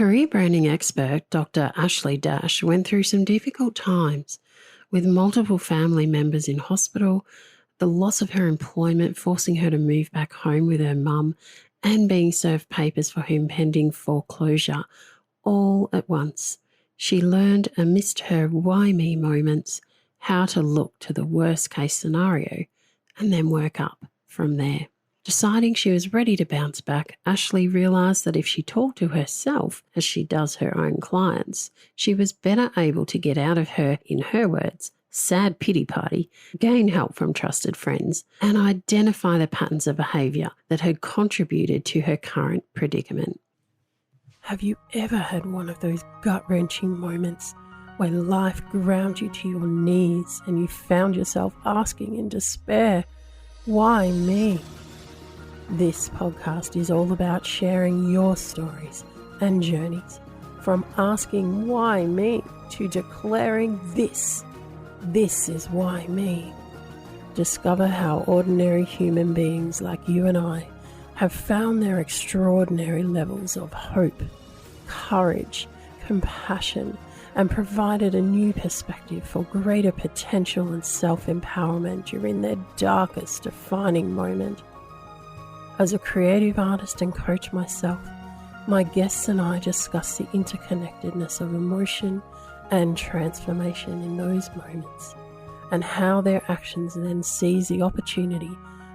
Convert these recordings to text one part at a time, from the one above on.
Career branding expert Dr. Ashley Dash went through some difficult times with multiple family members in hospital, the loss of her employment forcing her to move back home with her mum, and being served papers for her impending foreclosure all at once. She learned amidst her WhyMe moments how to look to the worst case scenario and then work up from there. Deciding she was ready to bounce back, Ashley realised that if she talked to herself as she does her own clients, she was better able to get out of her, in her words, sad pity party, gain help from trusted friends, and identify the patterns of behaviour that had contributed to her current predicament. Have you ever had one of those gut-wrenching moments where life ground you to your knees and you found yourself asking in despair, why me? This podcast is all about sharing your stories and journeys, from asking why me to declaring this is why me. Discover how ordinary human beings like you and I have found their extraordinary levels of hope, courage, compassion, and provided a new perspective for greater potential and self-empowerment during their darkest defining moment. As a creative artist and coach myself, my guests and I discuss the interconnectedness of emotion and transformation in those moments, and how their actions then seize the opportunity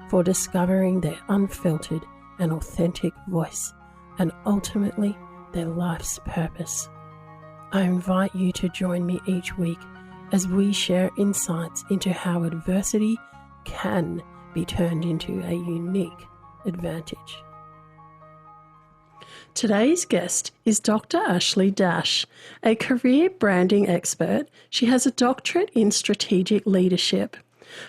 for discovering their unfiltered and authentic voice, and ultimately their life's purpose. I invite you to join me each week as we share insights into how adversity can be turned into a unique advantage. Today's guest is Dr. Ashley Dash, a career branding expert. She has a doctorate in strategic leadership.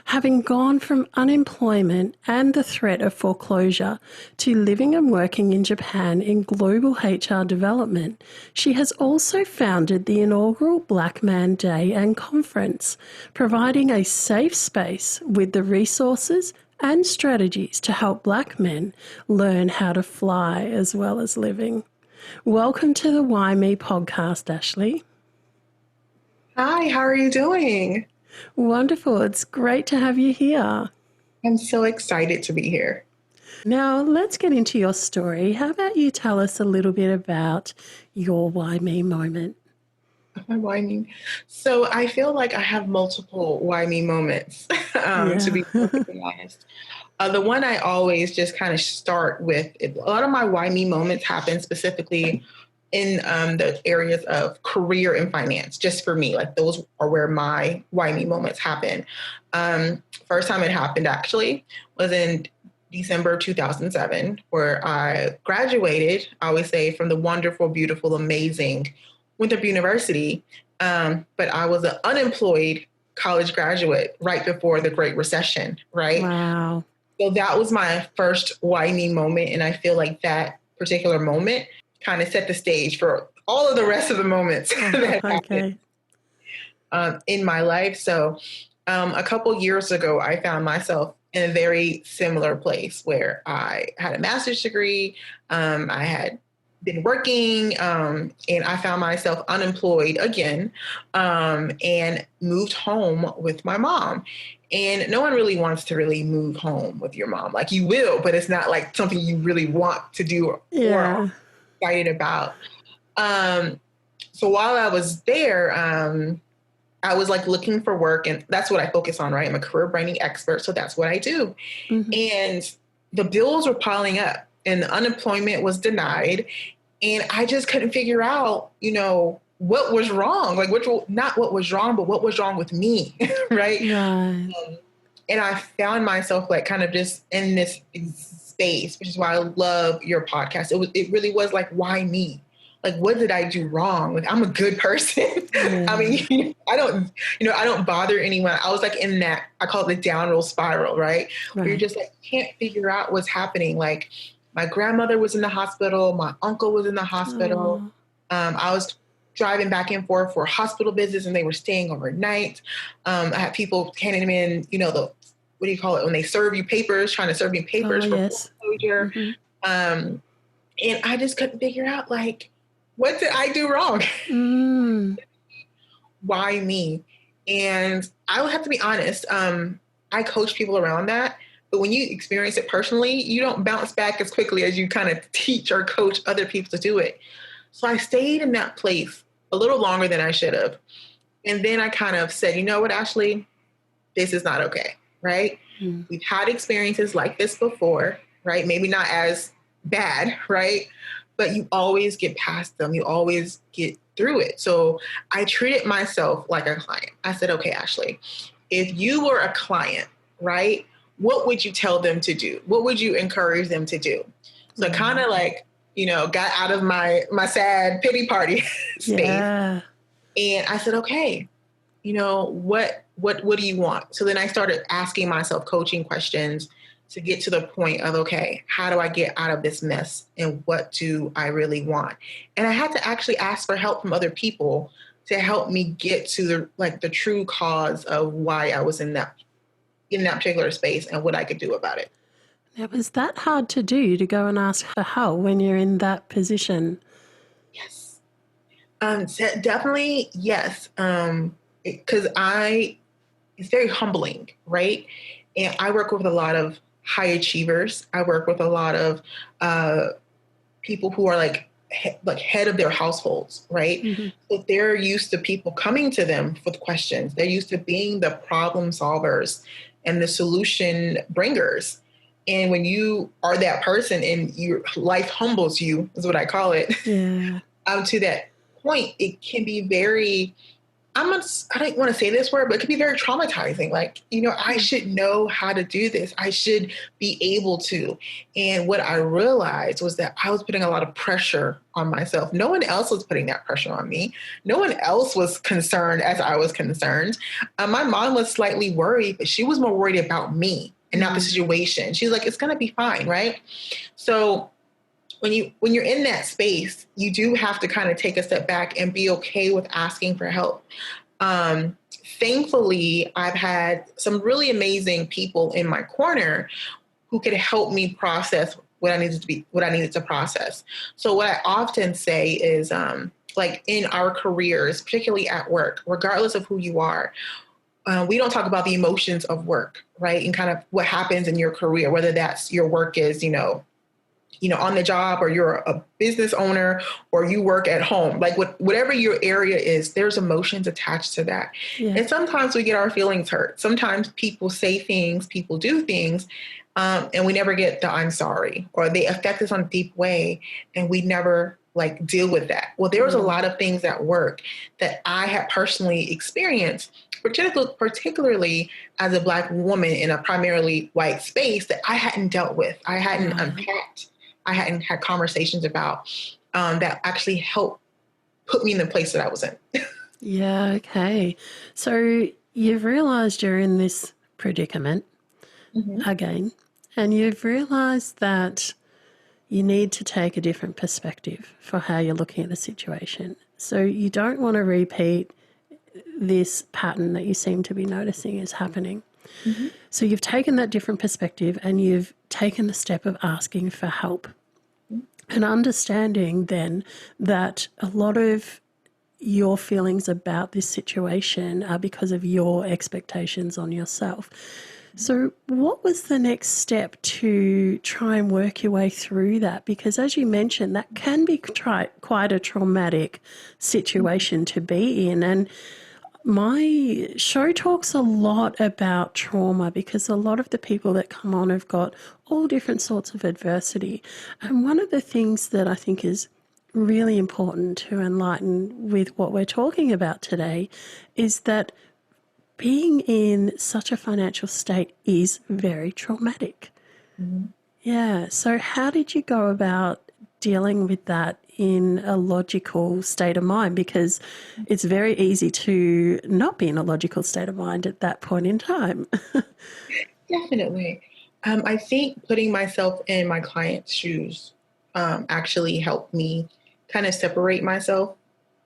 Having gone from unemployment and the threat of foreclosure to living and working in Japan in global HR development, she has also founded the inaugural Black Man Day and Conference, providing a safe space with the resources and strategies to help Black men learn how to fly as well as living. Welcome to the WhyMe podcast, Ashley. Hi, how are you doing? Wonderful. It's great to have you here. I'm so excited to be here. Now, let's get into your story. How about you tell us a little bit about your Why Me moment? My why me? So I feel like I have multiple why me moments, to be perfectly honest. The one I always just kind of start with, a lot of my why me moments happen specifically in the areas of career and finance, just for me. Like those are where my why me moments happen. First time it happened actually was in December 2007, where I graduated, I always say, from the wonderful, beautiful, amazing Winthrop University. But I was an unemployed college graduate right before the Great Recession, right? Wow. So that was my first why me moment. And I feel like that particular moment kind of set the stage for all of the rest of the moments that happened in my life. So a couple years ago, I found myself in a very similar place where I had a master's degree. I had been working and I found myself unemployed again and moved home with my mom. And no one really wants to really move home with your mom. Like you will, but it's not like something you really want to do or are excited about. So while I was there, I was like looking for work, and that's what I focus on, right? I'm a career branding expert, so that's what I do. Mm-hmm. And the bills were piling up and the unemployment was denied. And I just couldn't figure out, what was wrong, like not what was wrong, but what was wrong with me, right? And I found myself like kind of just in this space, which is why I love your podcast. It really was like, why me? Like, what did I do wrong? Like, I'm a good person. I mean, I don't bother anyone. I was like in that, I call it the downward spiral, right? Where you're just like, can't figure out what's happening. Like my grandmother was in the hospital. My uncle was in the hospital. I was driving back and forth for hospital visits and they were staying overnight. I had people handing them in, what do you call it? When they serve you papers, trying to serve me papers for foreclosure. Mm-hmm. And I just couldn't figure out like, what did I do wrong? Mm. Why me? And I will have to be honest. I coach people around that, but when you experience it personally, you don't bounce back as quickly as you kind of teach or coach other people to do it. So I stayed in that place a little longer than I should have. And then I kind of said, you know what, Ashley, this is not okay, right? Mm. We've had experiences like this before, right? Maybe not as bad, right? But you always get past them. You always get through it. So I treated myself like a client. I said, okay, Ashley, if you were a client, right, what would you tell them to do? What would you encourage them to do? So kind of like, got out of my sad pity party space. Yeah. And I said, okay, what do you want? So then I started asking myself coaching questions to get to the point of, okay, how do I get out of this mess and what do I really want? And I had to actually ask for help from other people to help me get to the true cause of why I was in that particular space and what I could do about it. Now, was that hard to do, to go and ask for help when you're in that position? Yes. Definitely, yes. Because it's very humbling, right? And I work with a lot of high achievers. I work with a lot of people who are like head of their households, right? Mm-hmm. So they're used to people coming to them with questions. They're used to being the problem solvers and the solution bringers. And when you are that person and your life humbles you, is what I call it, Yeah. To that point, it can be very, I don't want to say this word, but it can be very traumatizing. Like, I should know how to do this. I should be able to. And what I realized was that I was putting a lot of pressure on myself. No one else was putting that pressure on me. No one else was concerned as I was concerned. My mom was slightly worried, but she was more worried about me and not the situation. She was like, it's going to be fine, right? So when you're in that space, you do have to kind of take a step back and be okay with asking for help. Thankfully, I've had some really amazing people in my corner who could help me process what I needed to process. So what I often say is, like in our careers, particularly at work, regardless of who you are, we don't talk about the emotions of work, right? And kind of what happens in your career, whether that's your work is, on the job, or you're a business owner, or you work at home, like whatever your area is, there's emotions attached to that. Yeah. And sometimes we get our feelings hurt. Sometimes people say things, people do things, and we never get the I'm sorry, or they affect us on a deep way and we never deal with that. Well, there was a lot of things at work that I had personally experienced, particularly as a Black woman in a primarily white space, that I hadn't dealt with. I hadn't unpacked. I hadn't had conversations about that actually helped put me in the place that I was in. Yeah, okay. So you've realised you're in this predicament again, and you've realised that you need to take a different perspective for how you're looking at the situation. So you don't want to repeat this pattern that you seem to be noticing is happening. Mm-hmm. So you've taken that different perspective and you've taken the step of asking for help and understanding then that a lot of your feelings about this situation are because of your expectations on yourself. So what was the next step to try and work your way through that? Because as you mentioned, that can be quite a traumatic situation to be in. And my show talks a lot about trauma because a lot of the people that come on have got all different sorts of adversity. And one of the things that I think is really important to enlighten with what we're talking about today is that being in such a financial state is very traumatic. Mm-hmm. Yeah. So how did you go about dealing with that in a logical state of mind? Because it's very easy to not be in a logical state of mind at that point in time. Definitely. I think putting myself in my client's shoes actually helped me kind of separate myself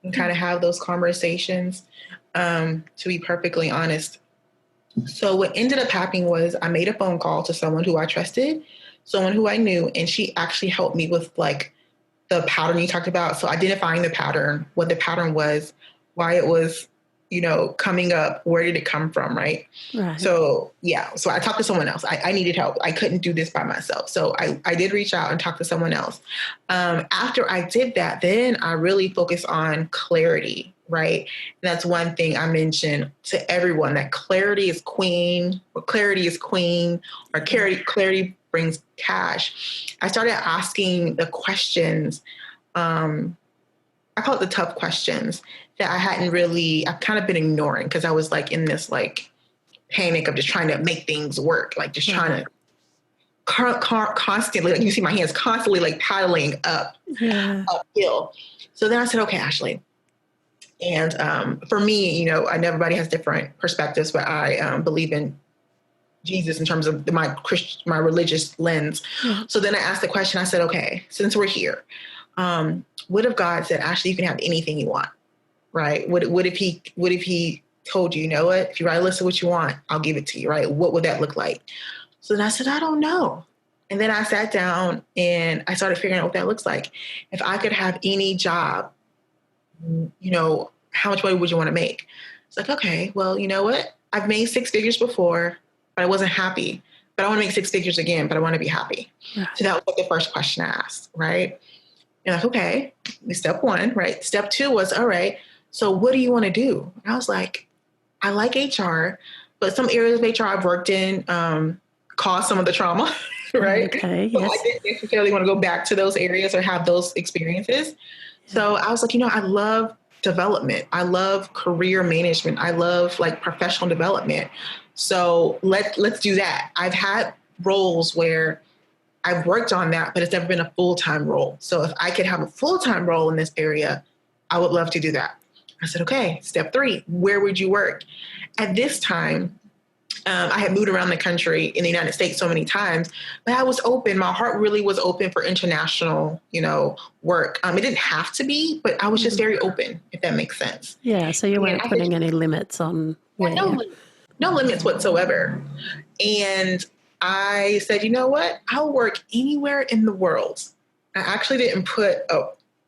and kind of have those conversations, to be perfectly honest. So what ended up happening was I made a phone call to someone who I trusted, someone who I knew, and she actually helped me with the pattern you talked about. So identifying the pattern, what the pattern was, why it was, coming up, where did it come from, right? Right. So, yeah. So I talked to someone else. I needed help. I couldn't do this by myself. So I did reach out and talk to someone else. After I did that, then I really focused on clarity, right? And that's one thing I mentioned to everyone, that clarity is queen, or clarity brings cash. I started asking the questions, I call it the tough questions that I've kind of been ignoring, because I was like in this like panic of just trying to make things work, like just trying to constantly, like you see my hands constantly like paddling uphill. So then I said, okay, Ashley. And for me, and everybody has different perspectives, but I believe in Jesus in terms of my religious lens. Yeah. So then I asked the question, I said, okay, since we're here, what if God said, Ashley, you can have anything you want, right? What if he told you, you know what, if you write a list of what you want, I'll give it to you, right? What would that look like? So then I said, I don't know. And then I sat down and I started figuring out what that looks like. If I could have any job, how much money would you want to make? It's like, okay, well, you know what? I've made 6 figures before, but I wasn't happy. But I want to make 6 figures again, but I want to be happy. Right. So that was like the first question I asked, right? And like, okay, step 1, right? Step 2 was, all right, so what do you want to do? And I was like, I like HR, but some areas of HR I've worked in caused some of the trauma, right? Okay, so yes. I didn't necessarily want to go back to those areas or have those experiences. So I was like, I love development. I love career management. I love like professional development. So let's do that. I've had roles where I've worked on that, but it's never been a full-time role. So if I could have a full-time role in this area, I would love to do that. I said, okay, step 3, where would you work? At this time, I had moved around the country in the United States so many times, but I was open. My heart really was open for international, work. It didn't have to be, but I was just very open, if that makes sense. Yeah. So you weren't putting any limits on where? No limits whatsoever. And I said, you know what? I'll work anywhere in the world. I actually didn't put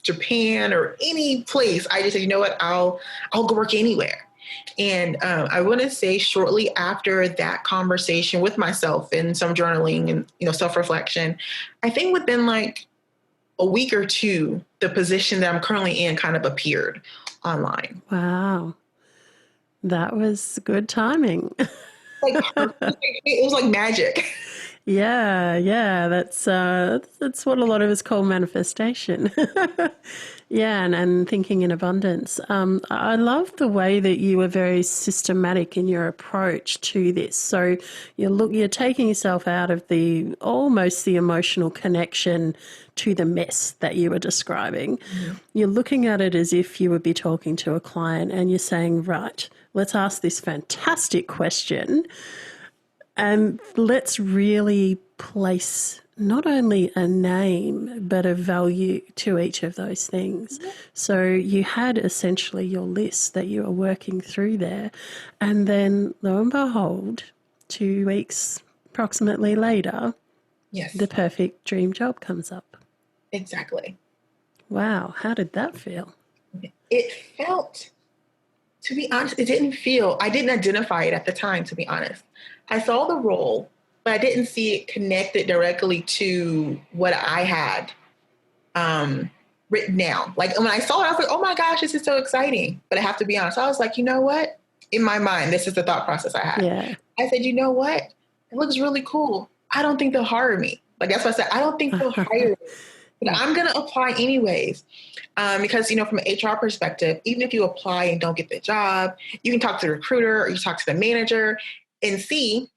Japan or any place. I just said, you know what? I'll go work anywhere. And I want to say shortly after that conversation with myself and some journaling and, self-reflection, I think within like a week or 2, the position that I'm currently in kind of appeared online. Wow. That was good timing. Like perfect. It was like magic. Yeah. That's what a lot of us call manifestation. Yeah, and thinking in abundance. I love the way that you were very systematic in your approach to this. So you're taking yourself out of almost the emotional connection to the mess that you were describing. Mm-hmm. You're looking at it as if you would be talking to a client, and you're saying, right, let's ask this fantastic question. And let's really place not only a name, but a value to each of those things. Mm-hmm. So you had essentially your list that you were working through there. And then lo and behold, 2 weeks approximately later, yes, the perfect dream job comes up. Exactly. Wow. How did that feel? It felt, to be honest, I didn't identify it at the time, to be honest. I saw the role, but I didn't see it connected directly to what I had written down. Like when I saw it, I was like, oh my gosh, this is so exciting. But I have to be honest. I was like, you know what? In my mind, this is the thought process I had. Yeah. I said, you know what? It looks really cool. I don't think they'll hire me. Like that's what I said. I don't think they'll hire me. But I'm going to apply anyways. Because, from an HR perspective, even if you apply and don't get the job, you can talk to the recruiter or you talk to the manager and see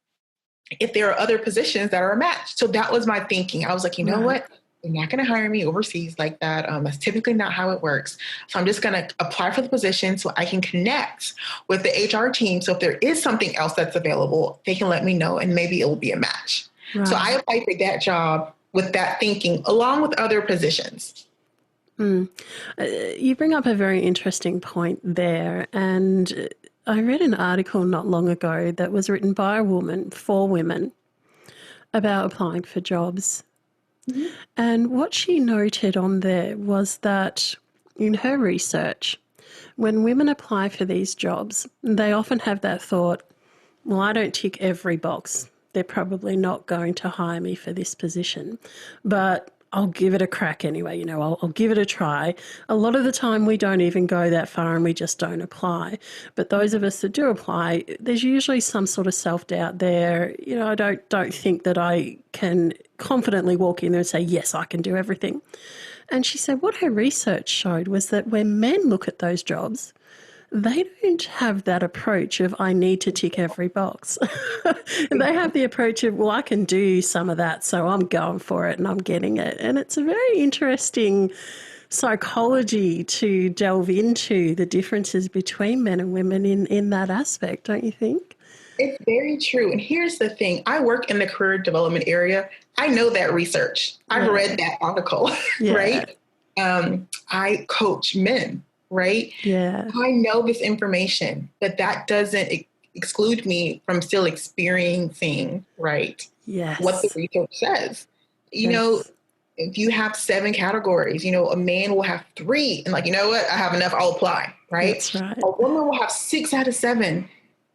if there are other positions that are a match. So that was my thinking. I was like, you know what? They're not going to hire me overseas like that. That's typically not how it works. So I'm just going to apply for the position so I can connect with the HR team. So if there is something else that's available, they can let me know and maybe it will be a match. Right. So I applied for that job with that thinking, along with other positions. You bring up a very interesting point there. And I read an article not long ago that was written by a woman for women about applying for jobs. Mhm. And what she noted on there was that in her research, when women apply for these jobs, they often have that thought, well, I don't tick every box. They're probably not going to hire me for this position, but I'll give it a crack anyway. I'll give it a try. A lot of the time we don't even go that far and we just don't apply. But those of us that do apply, there's usually some sort of self-doubt there. I don't think that I can confidently walk in there and say, yes, I can do everything. And she said what her research showed was that when men look at those jobs, they don't have that approach of I need to tick every box. They have the approach of, well, I can do some of that, so I'm going for it and I'm getting it. And it's a very interesting psychology to delve into the differences between men and women in that aspect, don't you think? It's very true. And here's the thing. I work in the career development area. I know that research. I've read that article, right? I coach men, right? Yeah. I know this information, but that doesn't exclude me from still experiencing, right? Yes. What the research says. If you have 7 categories, a man will have 3 and like, you know what? I have enough. I'll apply, right? That's right. A woman will have 6 out of 7.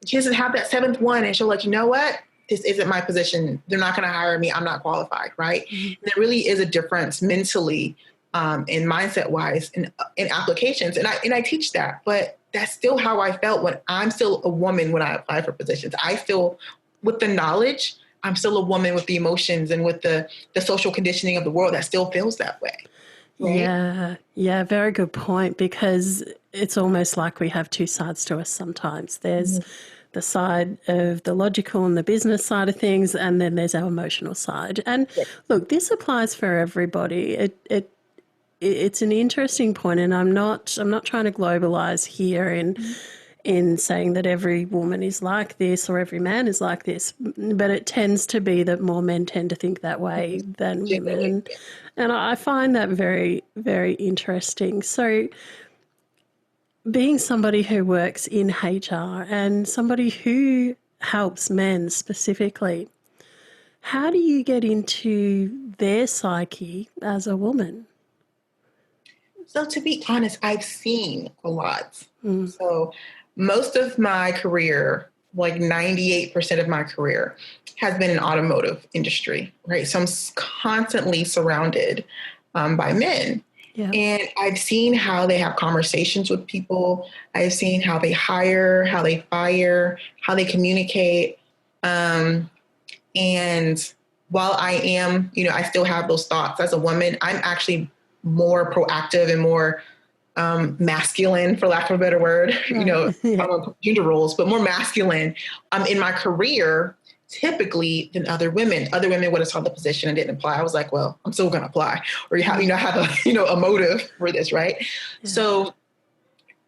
She doesn't have that 7th one and she'll let you know what? This isn't my position. They're not going to hire me. I'm not qualified, right? Mm-hmm. There really is a difference mentally and mindset wise in applications. And I teach that, but that's still how I felt when I'm still a woman when I apply for positions. I still, with the knowledge, I'm still a woman with the emotions and with the social conditioning of the world that still feels that way. Right? Yeah, very good point, because it's almost like we have 2 sides to us sometimes. There's the side of the logical and the business side of things, and then there's our emotional side. And look, this applies for everybody. It's an interesting point, and I'm not trying to globalize here in saying that every woman is like this or every man is like this, but it tends to be that more men tend to think that way than women. And I find that very, very interesting. So being somebody who works in HR and somebody who helps men specifically, how do you get into their psyche as a woman? So to be honest, I've seen a lot. So most of my career, like 98% of my career, has been in automotive industry, right? So I'm constantly surrounded by men. Yeah. And I've seen how they have conversations with people. I've seen how they hire, how they fire, how they communicate. And while I am, I still have those thoughts as a woman, I'm actually more proactive and more masculine, for lack of a better word, gender roles, but more masculine in my career, typically, than other women. Other women would have saw the position and didn't apply. I was like, well, I'm still going to apply, or I have a motive for this, right? Yeah. So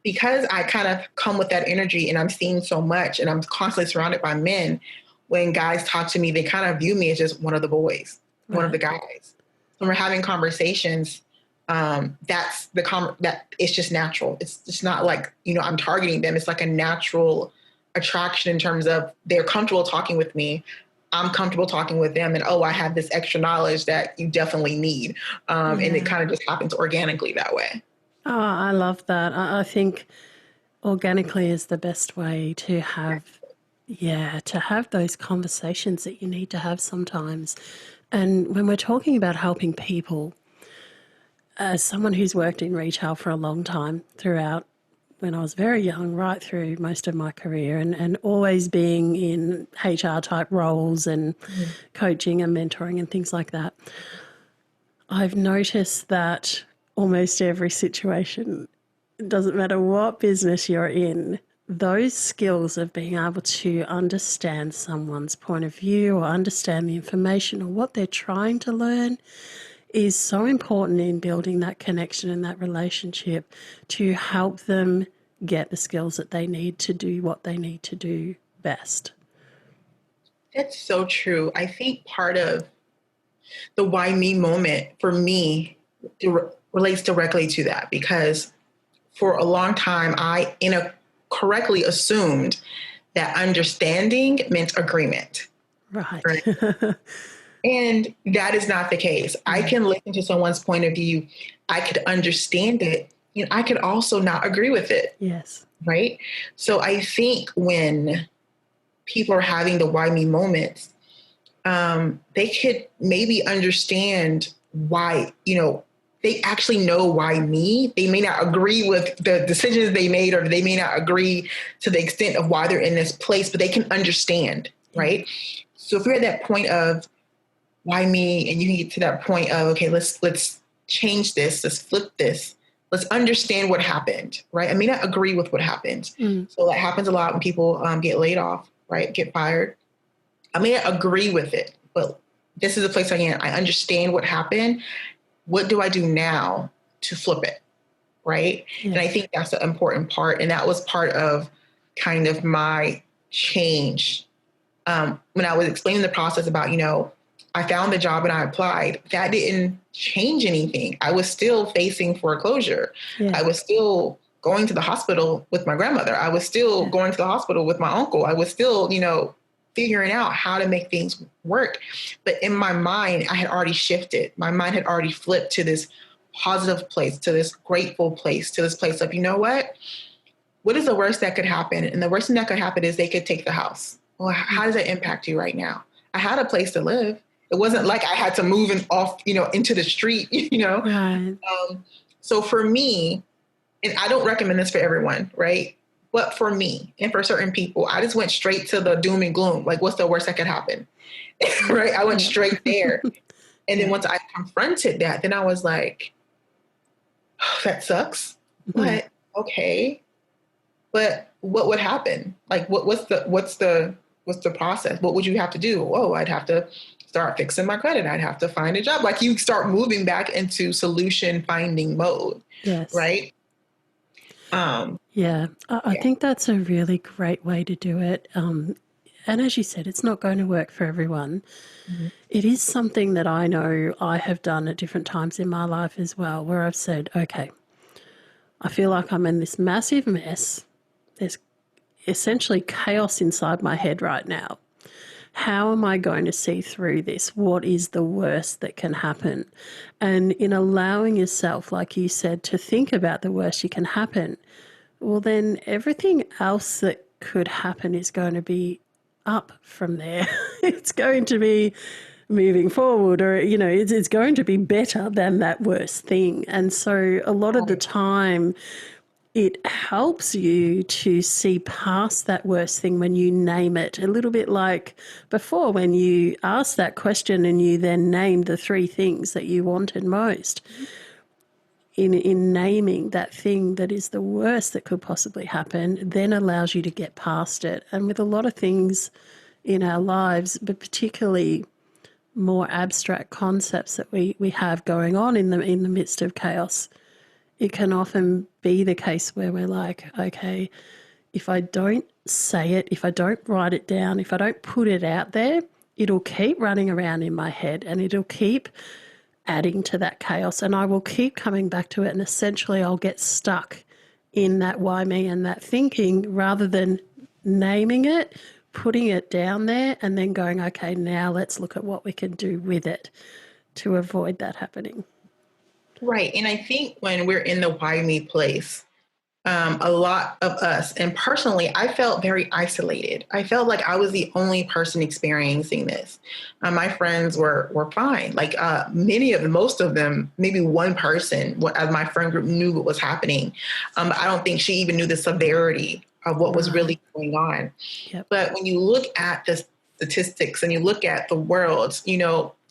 because I kind of come with that energy and I'm seeing so much and I'm constantly surrounded by men, when guys talk to me, they kind of view me as just one of the boys, one of the guys. When we're having conversations, that's that it's just natural. It's just not like, I'm targeting them. It's like a natural attraction in terms of they're comfortable talking with me. I'm comfortable talking with them, and I have this extra knowledge that you definitely need. And it kind of just happens organically that way. Oh, I love that. I think organically is the best way to have, to have those conversations that you need to have sometimes. And when we're talking about helping people, as someone who's worked in retail for a long time, throughout when I was very young, right through most of my career, and always being in HR type roles and coaching and mentoring and things like that, I've noticed that almost every situation, it doesn't matter what business you're in, those skills of being able to understand someone's point of view or understand the information or what they're trying to learn is so important in building that connection and that relationship to help them get the skills that they need to do what they need to do best. That's so true. I think part of the WhyMe moment for me relates directly to that, because for a long time, I correctly assumed that understanding meant agreement. Right. And that is not the case. I can listen to someone's point of view. I could understand it. And I could also not agree with it. Yes. Right. So I think when people are having the why me moments, they could maybe understand why, they actually know why me. They may not agree with the decisions they made, or they may not agree to the extent of why they're in this place, but they can understand. Right. So if you're at that point of why me, and you can get to that point of, okay, let's change this, let's flip this, let's understand what happened, right? I may not agree with what happened. So that happens a lot when people get laid off, right? Get fired. I may not agree with it, but this is a place I understand what happened. What do I do now to flip it, right? And I think that's the important part. And that was part of kind of my change. When I was explaining the process about, I found the job and I applied, that didn't change anything. I was still facing foreclosure. I was still going to the hospital with my grandmother. I was still going to the hospital with my uncle. I was still, figuring out how to make things work. But in my mind, I had already shifted. My mind had already flipped to this positive place, to this grateful place, to this place of, what is the worst that could happen? And the worst thing that could happen is they could take the house. Well, how does that impact you right now? I had a place to live. It wasn't like I had to move off, into the street, Right. So for me, and I don't recommend this for everyone, right? But for me and for certain people, I just went straight to the doom and gloom. Like, what's the worst that could happen? Right? I went straight there. And then once I confronted that, then I was like, oh, that sucks. But okay. But what would happen? Like, what's the process? What would you have to do? Oh, I'd have to start fixing my credit. I'd have to find a job. Like, you start moving back into solution finding mode. Yes. Right. I think that's a really great way to do it. And as you said, it's not going to work for everyone. It is something that I know I have done at different times in my life as well, where I've said, okay, I feel like I'm in this massive mess. There's essentially chaos inside my head right now. How am I going to see through this? What is the worst that can happen? And in allowing yourself, like you said, to think about the worst you can happen, well, then everything else that could happen is going to be up from there. It's going to be moving forward, or, it's going to be better than that worst thing. And so a lot of the time, it helps you to see past that worst thing when you name it. A little bit like before, when you asked that question and you then named the 3 things that you wanted most. In naming that thing that is the worst that could possibly happen, then allows you to get past it. And with a lot of things in our lives, but particularly more abstract concepts that we have going on in the midst of chaos, it can often be the case where we're like, okay, if I don't say it, if I don't write it down, if I don't put it out there, it'll keep running around in my head and it'll keep adding to that chaos, and I will keep coming back to it, and essentially I'll get stuck in that why me and that thinking, rather than naming it, putting it down there, and then going, okay, now let's look at what we can do with it to avoid that happening. Right. And I think when we're in the why me place, a lot of us, and personally, I felt very isolated. I felt like I was the only person experiencing this. My friends were fine. Like most of them, maybe one person as my friend group knew what was happening. I don't think she even knew the severity of what was really going on. Yep. But when you look at the statistics and you look at the world,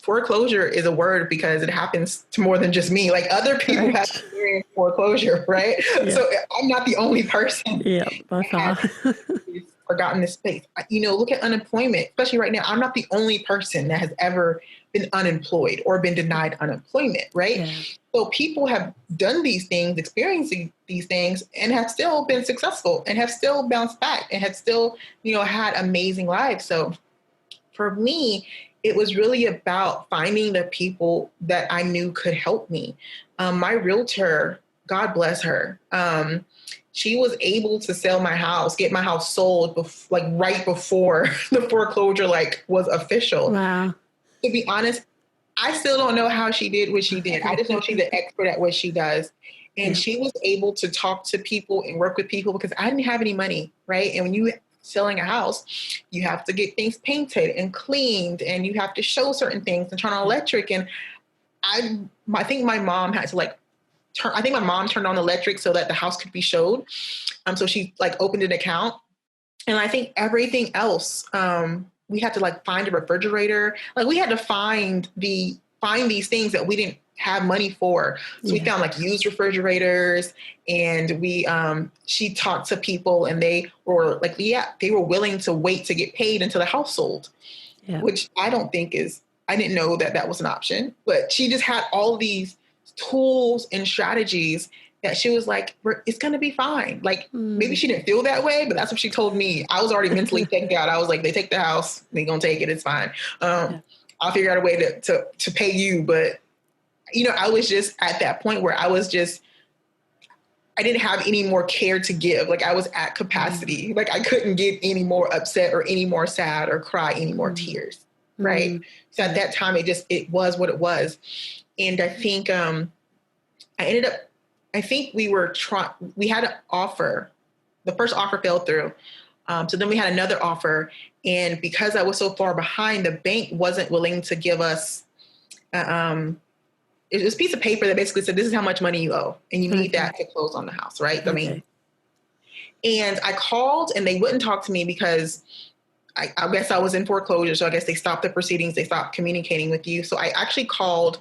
foreclosure is a word because it happens to more than just me. Like, other people have experienced foreclosure, right? Yeah. So I'm not the only person. Yeah, by far. Forgotten this space. Look at unemployment, especially right now. I'm not the only person that has ever been unemployed or been denied unemployment, right? Yeah. So people have done these things, experiencing these things, and have still been successful and have still bounced back and have still, had amazing lives. So for me, it was really about finding the people that I knew could help me. My realtor, God bless her, she was able to sell my house, get my house sold right before the foreclosure was official. Wow. to be honest, I still don't know how she did what she did. I just know she's an expert at what she does. And she was able to talk to people and work with people because I didn't have any money, right? And when you selling a house, you have to get things painted and cleaned, and you have to show certain things and turn on electric. And I think my mom had to like I think my mom turned on electric so that the house could be showed. So she like opened an account. And I think everything else, we had to like find a refrigerator. Like we had to find these things that we didn't have money for. So we found like used refrigerators, and she talked to people, and they were like, they were willing to wait to get paid until the house sold, which I didn't know that was an option, but she just had all these tools and strategies that she was like, it's going to be fine. Like maybe she didn't feel that way, but that's what she told me. I was already mentally checked out. I was like, they take the house, they going to take it. It's fine. I'll figure out a way to pay you. But, I was just at that point where I didn't have any more care to give. Like I was at capacity. Like I couldn't get any more upset or any more sad or cry any more tears. Right. So at that time, it was what it was. And I think, we had an offer. The first offer fell through. So then we had another offer. And because I was so far behind, the bank wasn't willing to give us, it was a piece of paper that basically said, this is how much money you owe. And you need that to close on the house, right? And I called and they wouldn't talk to me because I guess I was in foreclosure. So I guess they stopped the proceedings. They stopped communicating with you. So I actually called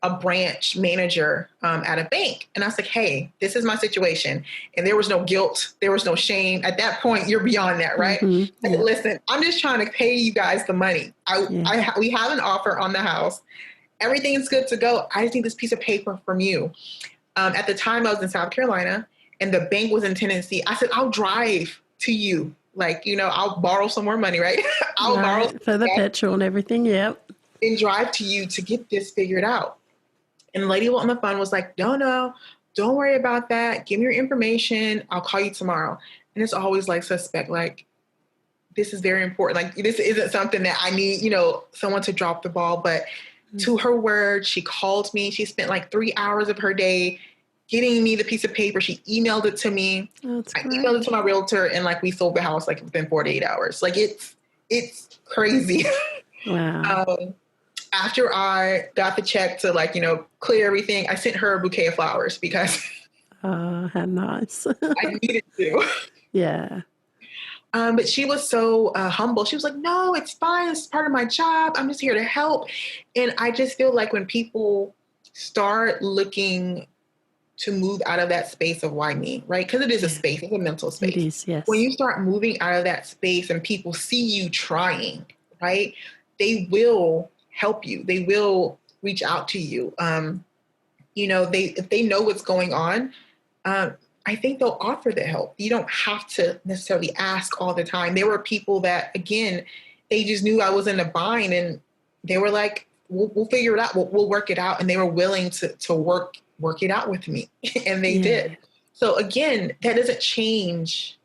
a branch manager at a bank. And I was like, hey, this is my situation. And there was no guilt. There was no shame. At that point, you're beyond that, right? I said, listen, I'm just trying to pay you guys the money. We have an offer on the house. Everything is good to go. I just need this piece of paper from you. At the time, I was in South Carolina and the bank was in Tennessee. I said, I'll drive to you. Like, I'll borrow some more money, right? I'll borrow for the petrol and everything. Yep. And drive to you to get this figured out. And the lady on the phone was like, no, don't worry about that. Give me your information. I'll call you tomorrow. And it's always like suspect, like, this is very important. Like, this isn't something that I need, someone to drop the ball. But to her word, she called me. She spent like 3 hours of her day getting me the piece of paper. She emailed it to me. I emailed it to my realtor, and like we sold the house like within 48 hours. Like it's crazy. Wow. After I got the check to like, clear everything, I sent her a bouquet of flowers because how nice. I needed to. Yeah. But she was so humble. She was like, no, it's fine. It's part of my job. I'm just here to help. And I just feel like when people start looking to move out of that space of why me, right? Because it is a space, it's a mental space. It is, yes. When you start moving out of that space and people see you trying, right? They will help you. They will reach out to you. If they know what's going on, I think they'll offer the help. You don't have to necessarily ask all the time. There were people that, again, they just knew I was in a bind and they were like, we'll figure it out. We'll work it out. And they were willing to work it out with me. And they did. So again, that doesn't change.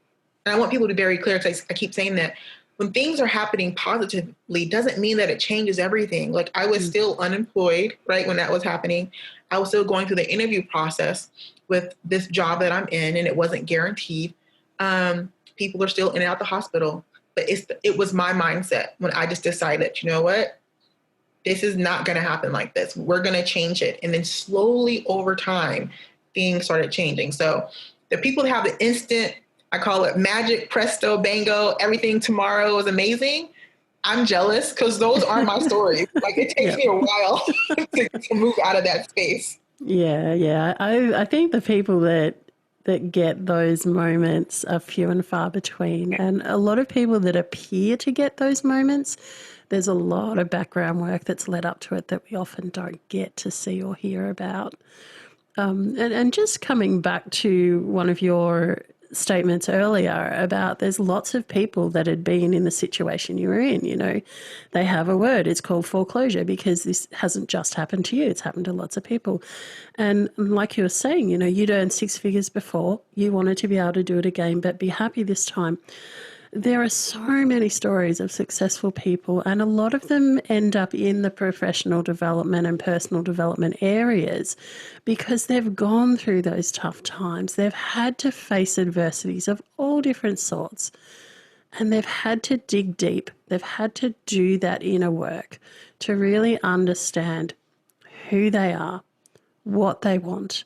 And I want people to be very clear, because I keep saying that when things are happening positively, doesn't mean that it changes everything. Like I was still unemployed, right? When that was happening, I was still going through the interview process with this job that I'm in, and it wasn't guaranteed. People are still in and out the hospital, but it was my mindset when I just decided, you know what? This is not going to happen like this. We're going to change it. And then slowly over time, things started changing. So the people that have the instant, I call it magic, presto, bango, everything tomorrow is amazing. I'm jealous because those aren't my stories. Like it takes me a while to move out of that space. Yeah. I think the people that get those moments are few and far between. And a lot of people that appear to get those moments, there's a lot of background work that's led up to it that we often don't get to see or hear about. And just coming back to one of your statements earlier about there's lots of people that had been in the situation you were in, they have a word, it's called foreclosure, because this hasn't just happened to you, it's happened to lots of people. And like you were saying, you'd earned 6 figures before, you wanted to be able to do it again, but be happy this time. There are so many stories of successful people, and a lot of them end up in the professional development and personal development areas because they've gone through those tough times. They've had to face adversities of all different sorts, and they've had to dig deep. They've had to do that inner work to really understand who they are, what they want,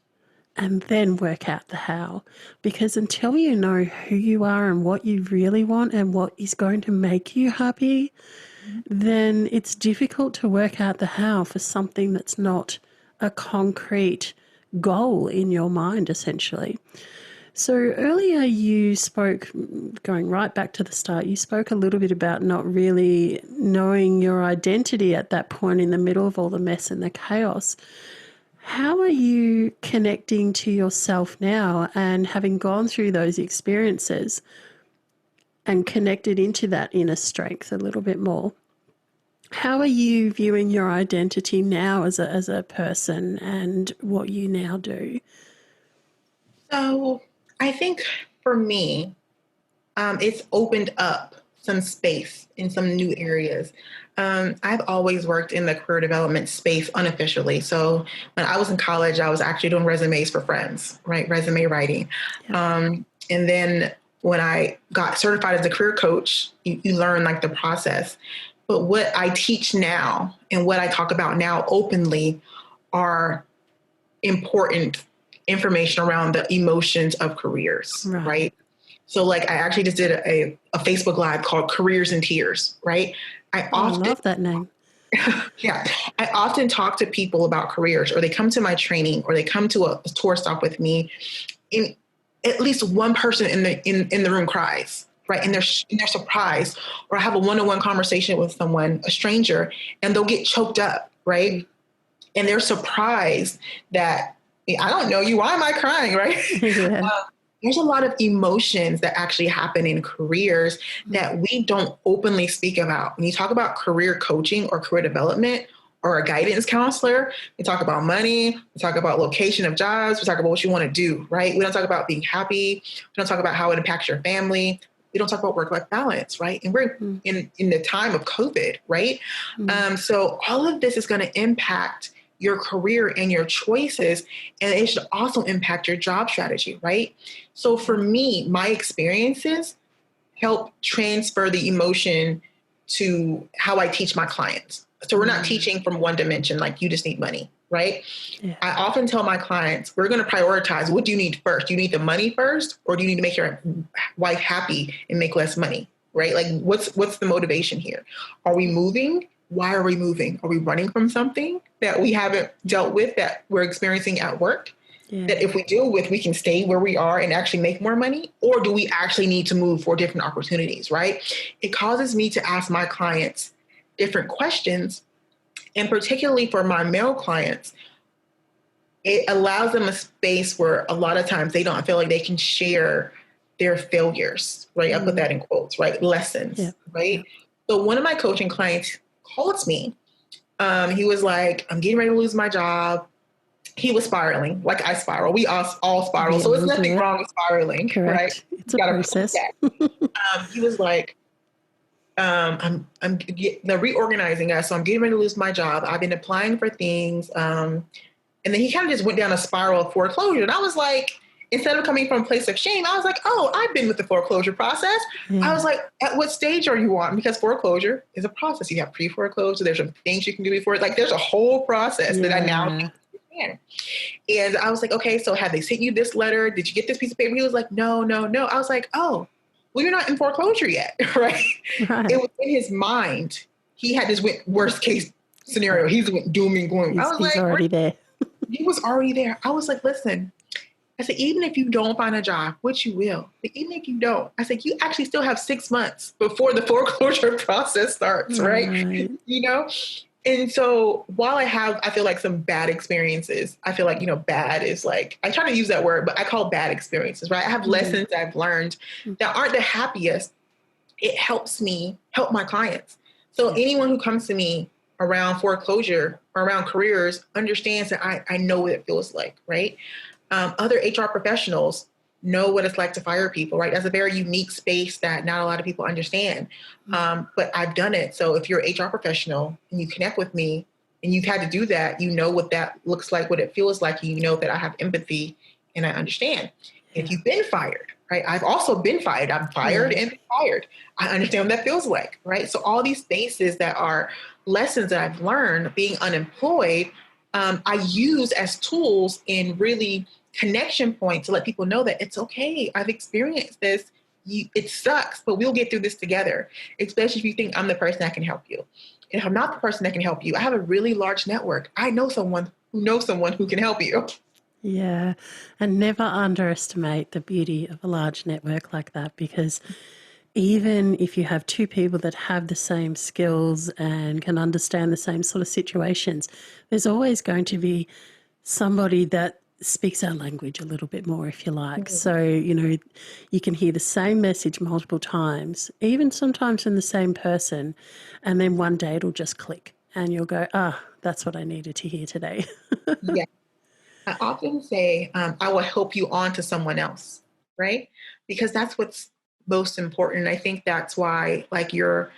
and then work out the how. Because until you know who you are and what you really want and what is going to make you happy, then it's difficult to work out the how for something that's not a concrete goal in your mind, essentially. So earlier you spoke, going right back to the start, you spoke a little bit about not really knowing your identity at that point in the middle of all the mess and the chaos. How are you connecting to yourself now, and having gone through those experiences and connected into that inner strength a little bit more? How are you viewing your identity now as a person and what you now do? So I think for me, it's opened up some space in some new areas. I've always worked in the career development space unofficially. So when I was in college, I was actually doing resumes for friends, right? Resume writing. And then when I got certified as a career coach, you learn like the process. But what I teach now and what I talk about now openly are important information around the emotions of careers, right? So like I actually just did a Facebook Live called Careers in Tears, right? I love that name. Yeah. I often talk to people about careers, or they come to my training, or they come to a tour stop with me, and at least one person in the room cries, right? And they're surprised. Or I have a one-on-one conversation with someone, a stranger, and they'll get choked up, right? And they're surprised that, I don't know you, why am I crying, right? Yeah. There's a lot of emotions that actually happen in careers that we don't openly speak about. When you talk about career coaching or career development or a guidance counselor, we talk about money, we talk about location of jobs, we talk about what you want to do, right? We don't talk about being happy. We don't talk about how it impacts your family. We don't talk about work-life balance, right? And we're in the time of COVID, right? So all of this is going to impact your career and your choices, and it should also impact your job strategy, right? So for me, my experiences help transfer the emotion to how I teach my clients. So we're not teaching from one dimension, like you just need money, right? Yeah. I often tell my clients, we're going to prioritize, what do you need first? Do you need the money first, or do you need to make your wife happy and make less money, right? Like what's the motivation here? Are we moving? Why are we moving? Are we running from something that we haven't dealt with, that we're experiencing at work? Yeah. That if we deal with, we can stay where we are and actually make more money? Or do we actually need to move for different opportunities, right? It causes me to ask my clients different questions. And particularly for my male clients, it allows them a space where a lot of times they don't feel like they can share their failures, right? I put that in quotes, right? Lessons, right? So one of my coaching clients called me. He was like, I'm getting ready to lose my job. He was spiraling, like I spiral. We all spiral. So it's nothing wrong with spiraling, correct. Right? It's a process. He was like, they're reorganizing us. So I'm getting ready to lose my job. I've been applying for things. And then he kind of just went down a spiral of foreclosure. And I was like, instead of coming from a place of shame, I was like, oh, I've been with the foreclosure process. I was like, at what stage are you on? Because foreclosure is a process. You have pre-foreclosure. There's some things you can do before. Like there's a whole process that I now understand. And I was like, okay, so have they sent you this letter? Did you get this piece of paper? He was like, no. I was like, oh, well, you're not in foreclosure yet, right? It was in his mind. He had this worst case scenario. He's doom and gloom. He's already there. He was already there. I was like, listen, I said, even if you don't find a job, which you will, but even if you don't, I said, you actually still have 6 months before the foreclosure process starts, right? You know? And so while I feel like some bad experiences, I feel like, bad is like, I try to use that word, but I call bad experiences, right? I have lessons I've learned that aren't the happiest. It helps me help my clients. So anyone who comes to me around foreclosure or around careers understands that I know what it feels like, right? Other HR professionals, know what it's like to fire people, right? That's a very unique space that not a lot of people understand. But I've done it. So if you're an HR professional and you connect with me and you've had to do that, you know what that looks like, what it feels like. You know that I have empathy and I understand. Yeah. If you've been fired, right? I've also been fired. I'm fired and been fired. I understand what that feels like, right? So all these spaces that are lessons that I've learned being unemployed, I use as tools in really connection point to let people know that it's okay. I've experienced this. It sucks, but we'll get through this together, especially if you think I'm the person that can help you. And if I'm not the person that can help you, I have a really large network. I know someone who knows someone who can help you. Yeah, and never underestimate the beauty of a large network like that, because even if you have two people that have the same skills and can understand the same sort of situations, there's always going to be somebody that speaks our language a little bit more, if you like. Mm-hmm. So, you can hear the same message multiple times, even sometimes in the same person, and then one day it'll just click and you'll go, that's what I needed to hear today. Yeah. I often say, I will help you on to someone else, right? Because that's what's most important. I think that's why your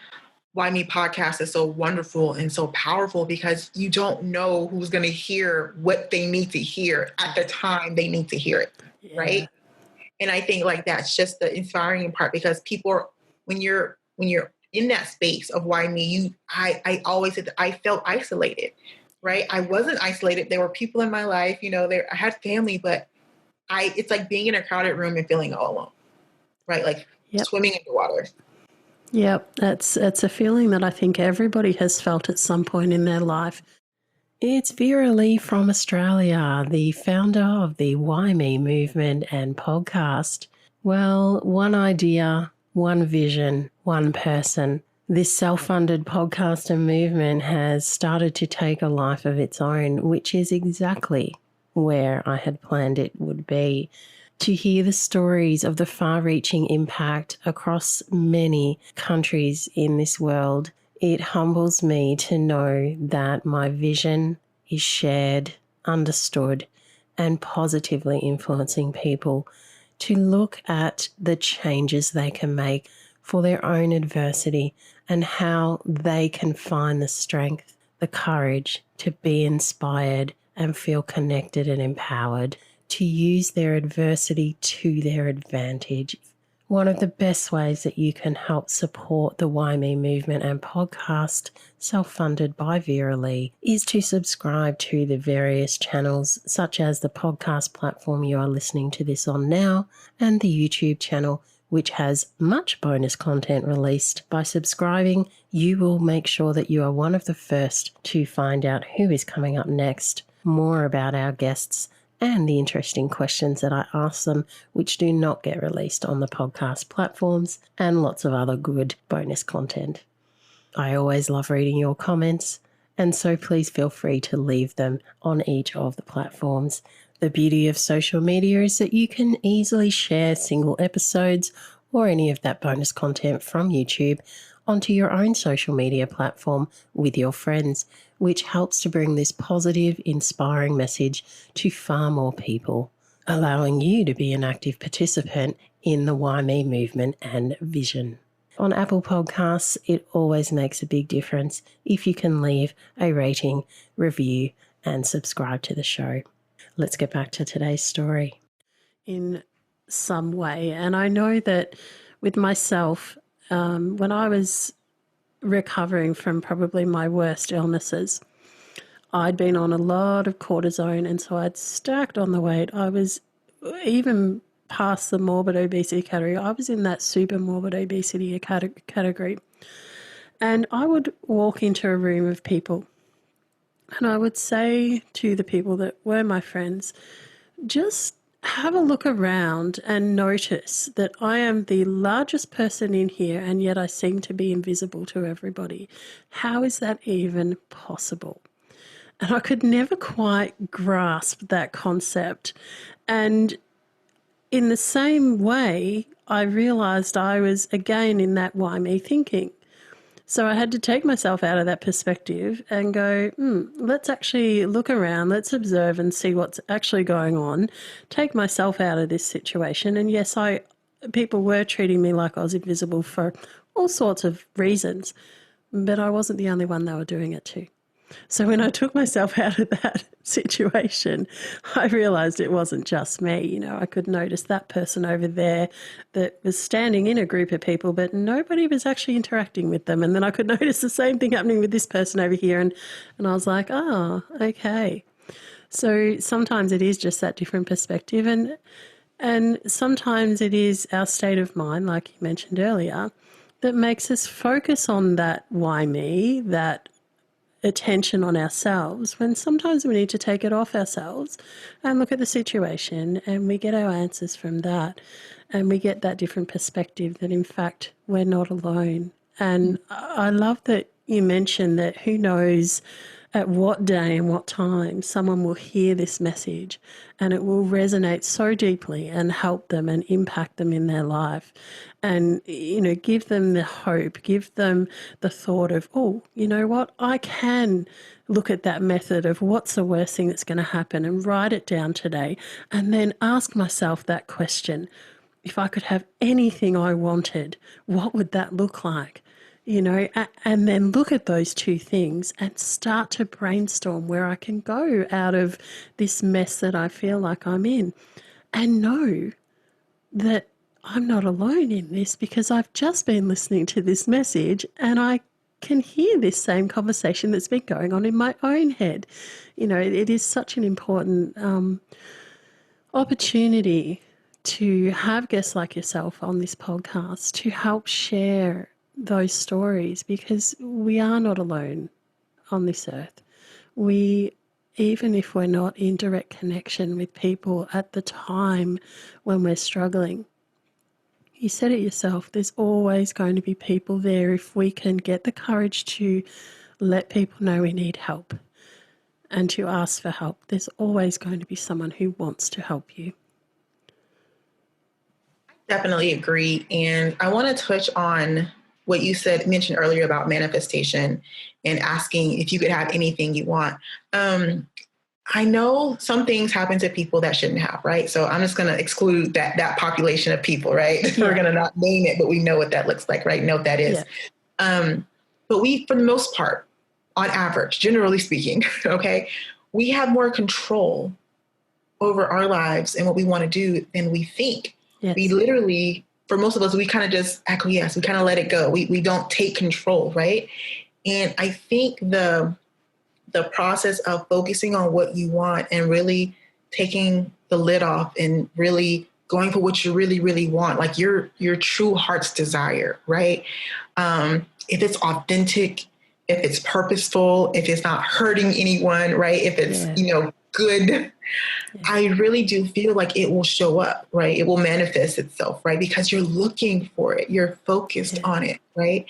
WhyMe podcast is so wonderful and so powerful, because you don't know who's going to hear what they need to hear at the time they need to hear it, right? And I think that's just the inspiring part, because people when you're in that space of WhyMe, I always said that I felt isolated, right? I wasn't isolated. There were people in my life, I had family, but it's like being in a crowded room and feeling all alone, right? Swimming in the water. Yep, it's a feeling that I think everybody has felt at some point in their life. It's Vera-Lee from Australia, the founder of the WhyMe Movement and podcast. Well, one idea, one vision, one person. This self-funded podcast and movement has started to take a life of its own, which is exactly where I had planned it would be. To hear the stories of the far-reaching impact across many countries in this world, it humbles me to know that my vision is shared, understood, and positively influencing people to look at the changes they can make for their own adversity and how they can find the strength, the courage to be inspired and feel connected and empowered to use their adversity to their advantage. One of the best ways that you can help support the WhyMe Movement and podcast, self-funded by Vera-Lee, is to subscribe to the various channels, such as the podcast platform you are listening to this on now, and the YouTube channel, which has much bonus content released. By subscribing, you will make sure that you are one of the first to find out who is coming up next, more about our guests, and the interesting questions that I ask them, which do not get released on the podcast platforms, and lots of other good bonus content. I always love reading your comments, and so please feel free to leave them on each of the platforms. The beauty of social media is that you can easily share single episodes or any of that bonus content from YouTube onto your own social media platform with your friends, which helps to bring this positive, inspiring message to far more people, allowing you to be an active participant in the WhyMe movement and vision. On Apple Podcasts, it always makes a big difference if you can leave a rating, review, and subscribe to the show. Let's get back to today's story. In some way, and I know that with myself, when I was recovering from probably my worst illnesses, I'd been on a lot of cortisone, and so I'd stacked on the weight. I was even past the morbid obesity category. I was in that super morbid obesity category. And I would walk into a room of people and I would say to the people that were my friends, just have a look around and notice that I am the largest person in here and yet I seem to be invisible to everybody. How is that even possible? And I could never quite grasp that concept. And in the same way, I realised I was again in that why me thinking. So I had to take myself out of that perspective and go, let's actually look around, let's observe and see what's actually going on, take myself out of this situation. And yes, people were treating me like I was invisible for all sorts of reasons, but I wasn't the only one they were doing it to. So when I took myself out of that situation, I realised it wasn't just me. You know, I could notice that person over there that was standing in a group of people, but nobody was actually interacting with them. And then I could notice the same thing happening with this person over here. And I was like, oh, okay. So sometimes it is just that different perspective. And sometimes it is our state of mind, like you mentioned earlier, that makes us focus on that why me, that attention on ourselves, when sometimes we need to take it off ourselves and look at the situation, and we get our answers from that, and we get that different perspective that in fact we're not alone. And I love that you mentioned that who knows at what day and what time someone will hear this message and it will resonate so deeply and help them and impact them in their life. And, you know, give them the hope, give them the thought of, oh, you know what, I can look at that method of what's the worst thing that's going to happen and write it down today, and then ask myself that question. If I could have anything I wanted, what would that look like? You know, and then look at those two things and start to brainstorm where I can go out of this mess that I feel like I'm in, and know that I'm not alone in this, because I've just been listening to this message and I can hear this same conversation that's been going on in my own head. You know, it is such an important opportunity to have guests like yourself on this podcast to help share those stories, because we are not alone on this earth. Even if we're not in direct connection with people at the time when we're struggling, you said it yourself, there's always going to be people there if we can get the courage to let people know we need help and to ask for help. There's always going to be someone who wants to help you. Definitely agree. And I want to touch on what you mentioned earlier about manifestation and asking if you could have anything you want. I know some things happen to people that shouldn't have, right? So I'm just going to exclude that population of people, right? Yeah. We're going to not name it, but we know what that looks like, right? Know what that is. Yeah. But we, for the most part, on average, generally speaking, okay, we have more control over our lives and what we want to do than we think. Yes. We literally, for most of us, we kind of just acquiesce. We kind of let it go. We don't take control, right? And I think the process of focusing on what you want and really taking the lid off and really going for what you really, really want, like your true heart's desire, right? If it's authentic, if it's purposeful, if it's not hurting anyone, right? If it's, good, yeah. I really do feel like it will show up, right? It will manifest itself, right? Because you're looking for it. You're focused on it, right?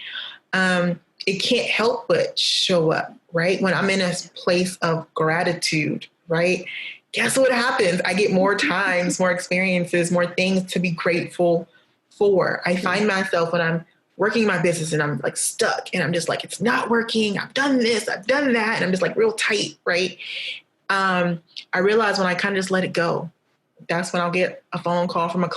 It can't help but show up, right? When I'm in a place of gratitude, right? Guess what happens? I get more times, more experiences, more things to be grateful for. I find myself when I'm working my business and I'm like stuck and I'm just like, it's not working. I've done this, I've done that. And I'm just like real tight, right? I realize when I kind of just let it go, that's when I'll get a phone call from a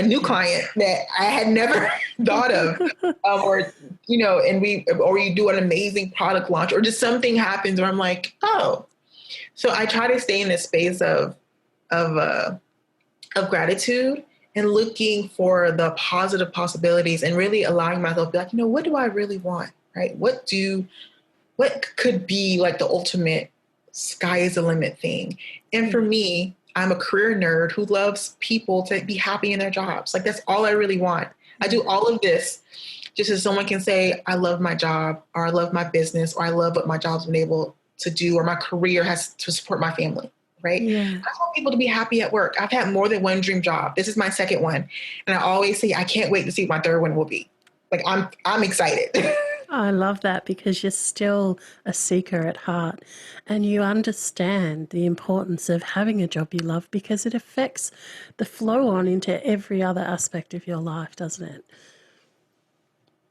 new client that I had never thought of, or you do an amazing product launch, or just something happens where I'm like, oh. So I try to stay in this space of gratitude and looking for the positive possibilities and really allowing myself to be like, what do I really want, right? What could be like the ultimate sky is the limit thing? And for me, I'm a career nerd who loves people to be happy in their jobs. Like, that's all I really want. I do all of this just so someone can say, I love my job, or I love my business, or I love what my job's been able to do, or my career has to support my family, right? Yeah. I want people to be happy at work. I've had more than one dream job. This is my second one. And I always say, I can't wait to see what my third one will be. Like, I'm excited. I love that, because you're still a seeker at heart and you understand the importance of having a job you love, because it affects the flow on into every other aspect of your life, doesn't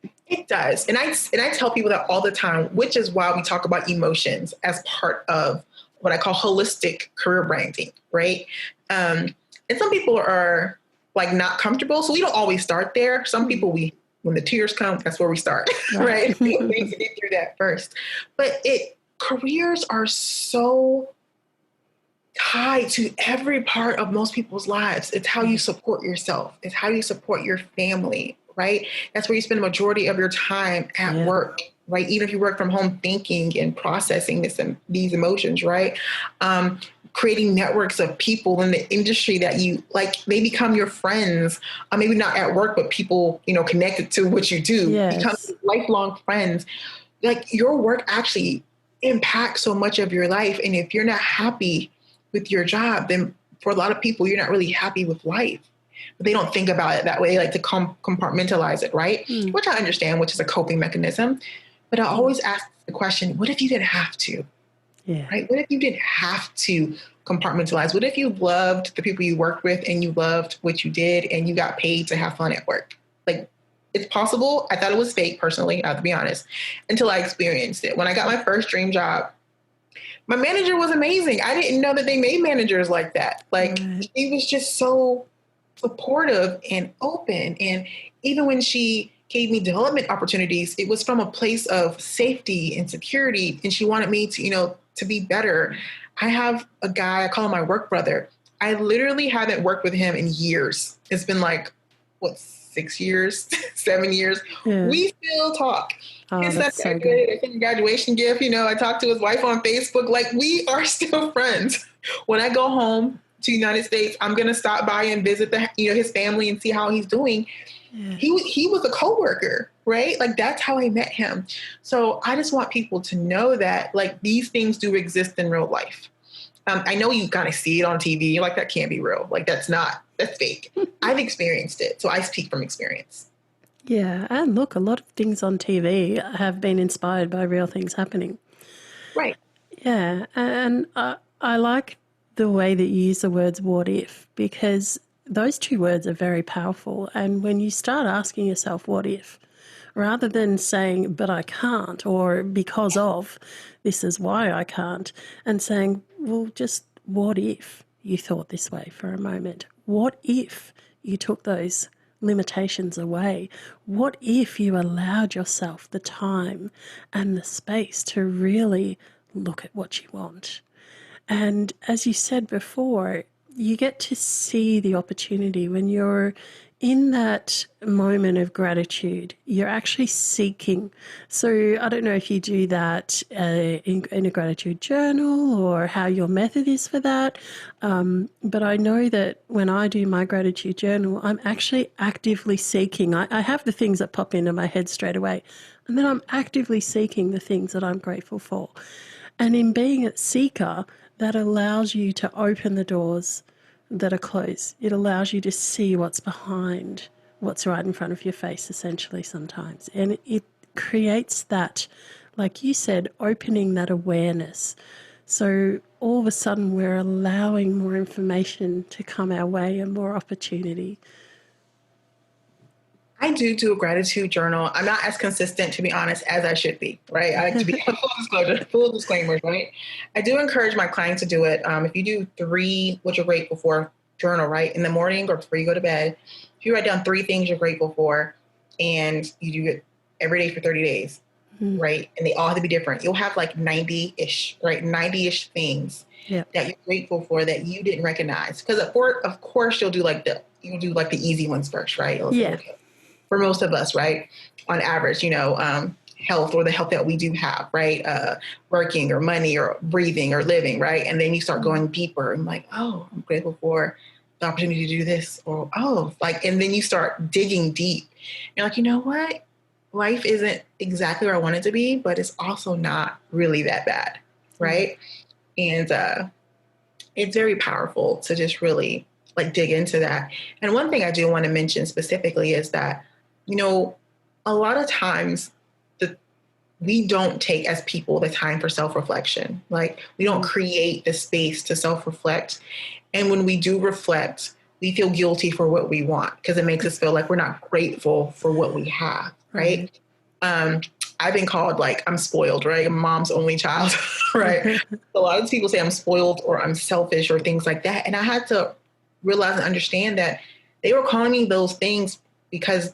it? It does. And I tell people that all the time, which is why we talk about emotions as part of what I call holistic career branding, right? And some people are like not comfortable. So we don't always start there. Some people when the tears come, that's where we start, right? We need to get through that first. But careers are so tied to every part of most people's lives. It's how you support yourself. It's how you support your family, right? That's where you spend the majority of your time at work, right? Even if you work from home, thinking and processing these emotions, right? Creating networks of people in the industry that you like, they become your friends, maybe not at work, but people, connected to what you do, become lifelong friends. Like your work actually impacts so much of your life. And if you're not happy with your job, then for a lot of people, you're not really happy with life. But they don't think about it that way. They like to compartmentalize it, right? Which I understand, which is a coping mechanism. But I always ask the question, what if you didn't have to? Right? What if you didn't have to compartmentalize? What if you loved the people you worked with and you loved what you did and you got paid to have fun at work? Like, it's possible. I thought it was fake, personally, I have to be honest, until I experienced it. When I got my first dream job, my manager was amazing. I didn't know that they made managers like that. Like, she was just so supportive and open. And even when she gave me development opportunities, it was from a place of safety and security. And she wanted me to, to be better. I have a guy, I call him my work brother. I literally haven't worked with him in years. It's been like, 6 years, 7 years. We still talk. Oh, that's so good. I sent a graduation gift. I talked to his wife on Facebook. Like, we are still friends. When I go home to the United States, I'm going to stop by and visit his family and see how he's doing. He was a coworker, right? Like, that's how I met him. So I just want people to know that, like, these things do exist in real life. I know you kind of see it on TV. You're like, that can't be real. Like, that's fake. I've experienced it. So I speak from experience. Yeah. And look, a lot of things on TV have been inspired by real things happening. Right. Yeah. And I like the way that you use the words what if, because those two words are very powerful. And when you start asking yourself, what if, rather than saying, but I can't, or because of, this is why I can't, and saying, well, just what if you thought this way for a moment? What if you took those limitations away? What if you allowed yourself the time and the space to really look at what you want? And as you said before, you get to see the opportunity when you're in that moment of gratitude. You're actually seeking. So I don't know if you do that in a gratitude journal or how your method is for that. But I know that when I do my gratitude journal, I'm actually actively seeking. I have the things that pop into my head straight away, and then I'm actively seeking the things that I'm grateful for. And in being a seeker, that allows you to open the doors that are closed. It allows you to see what's behind what's right in front of your face, essentially, sometimes. And it creates that, like you said, opening that awareness. So all of a sudden we're allowing more information to come our way and more opportunity. I do a gratitude journal. I'm not as consistent, to be honest, as I should be, right? I like to be full disclaimers, right? I do encourage my clients to do it. If you do 3 what you're grateful for journal, right, in the morning or before you go to bed, if you write down 3 things you're grateful for and you do it every day for 30 days, right, and they all have to be different, you'll have like 90-ish, right, 90-ish things that you're grateful for that you didn't recognize. Because of course you'll do like the easy ones first, right? Okay. For most of us, right, on average, health, or the health that we do have, right, working or money or breathing or living, right, and then you start going deeper and like, oh, I'm grateful for the opportunity to do this, or and then you start digging deep. You're like, you know what, life isn't exactly where I want it to be, but it's also not really that bad, right? And it's very powerful to just really like dig into that. And one thing I do want to mention specifically is that, a lot of times we don't take as people the time for self-reflection. Like, we don't create the space to self-reflect. And when we do reflect, we feel guilty for what we want because it makes us feel like we're not grateful for what we have, right? I've been called like I'm spoiled, right? I'm mom's only child, right? A lot of people say I'm spoiled or I'm selfish or things like that. And I had to realize and understand that they were calling me those things because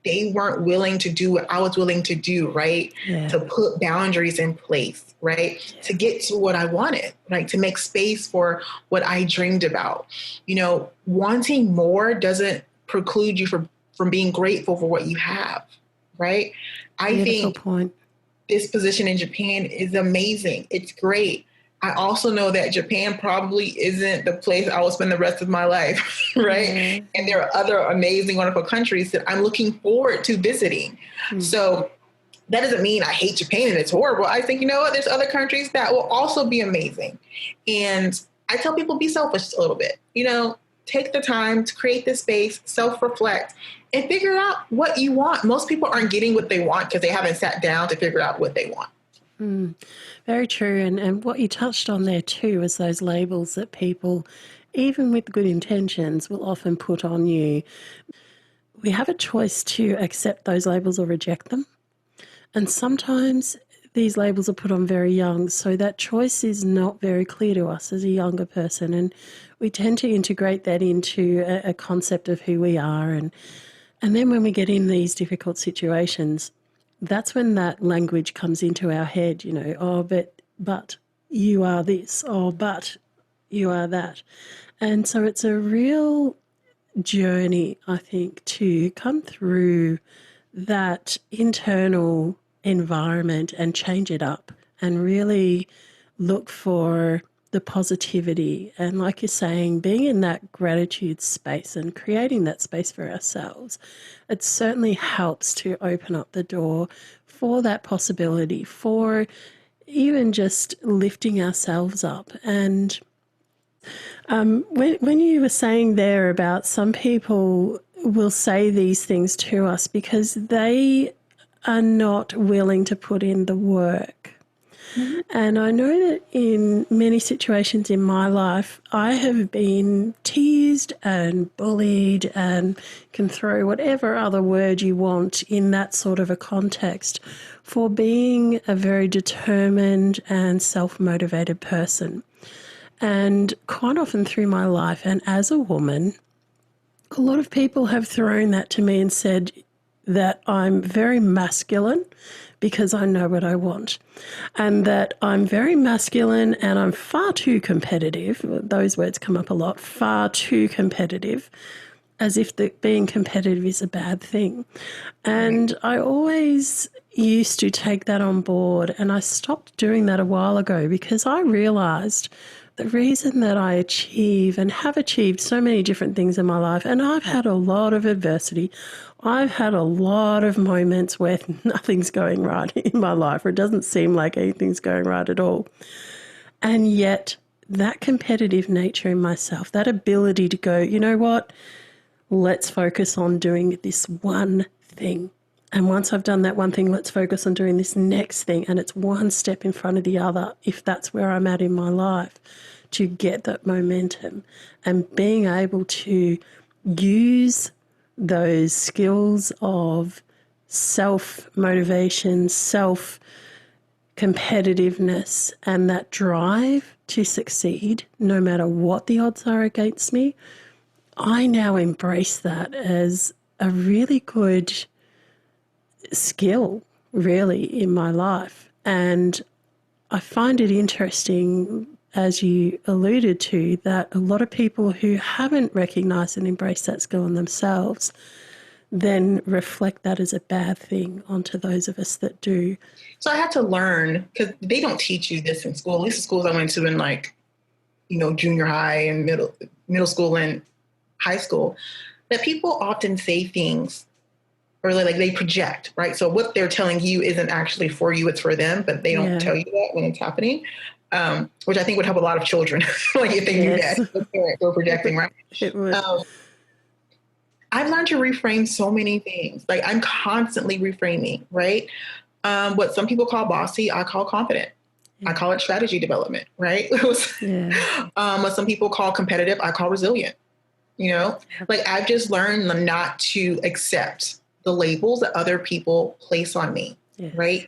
they weren't willing to do what I was willing to do, right? Yeah. To put boundaries in place, right? Yeah. To get to what I wanted, right? To make space for what I dreamed about. You know, wanting more doesn't preclude you from being grateful for what you have, right? I think point. This position in Japan is amazing. It's great. I also know that Japan probably isn't the place I will spend the rest of my life, right? Yeah. And there are other amazing, wonderful countries that I'm looking forward to visiting. So that doesn't mean I hate Japan and it's horrible. I think, you know what, there's other countries that will also be amazing. And I tell people, be selfish a little bit, you know, take the time to create this space, self-reflect, and figure out what you want. Most people aren't getting what they want because they haven't sat down to figure out what they want. Very true. And what you touched on there too is those labels that people, even with good intentions, will often put on you. We have a choice to accept those labels or reject them. And sometimes these labels are put on very young, so that choice is not very clear to us as a younger person. And we tend to integrate that into a concept of who we are. And then when we get in these difficult situations, that's when that language comes into our head, you know, oh, but you are this, oh, but you are that. And so it's a real journey, I think, to come through that internal environment and change it up and really look for the positivity. And like you're saying, being in that gratitude space and creating that space for ourselves, it certainly helps to open up the door for that possibility, for even just lifting ourselves up. And when you were saying there about some people will say these things to us because they are not willing to put in the work. Mm-hmm. And I know that in many situations in my life, I have been teased and bullied and can throw whatever other word you want in that sort of a context for being a very determined and self-motivated person. And quite often through my life and as a woman, a lot of people have thrown that to me and said that I'm very masculine because I know what I want, and that I'm very masculine and I'm far too competitive. Those words come up a lot, far too competitive, as if being competitive is a bad thing. And I always used to take that on board, and I stopped doing that a while ago because I realised the reason that I achieve and have achieved so many different things in my life, and I've had a lot of adversity, I've had a lot of moments where nothing's going right in my life, or it doesn't seem like anything's going right at all. And yet that competitive nature in myself, that ability to go, you know what, let's focus on doing this one thing. And once I've done that one thing, let's focus on doing this next thing. And it's one step in front of the other, if that's where I'm at in my life, to get that momentum. And being able to use those skills of self-motivation, self-competitiveness, and that drive to succeed, no matter what the odds are against me, I now embrace that as a really good skill, really, in my life. And I find it interesting, as you alluded to, that a lot of people who haven't recognised and embraced that skill in themselves then reflect that as a bad thing onto those of us that do. So I had to learn, because they don't teach you this in school, at least the schools I went to in, like, you know, junior high and middle school and high school, that people often say things, or like they project, right? So what they're telling you isn't actually for you, it's for them, but they don't tell you that when it's happening, which I think would help a lot of children, like if they knew that the parents were projecting, right? It would. I've learned to reframe so many things. Like I'm constantly reframing, right? What some people call bossy, I call confident. I call it strategy development, right? What some people call competitive, I call resilient. You know, like I've just learned not to accept the labels that other people place on me. Yes. Right.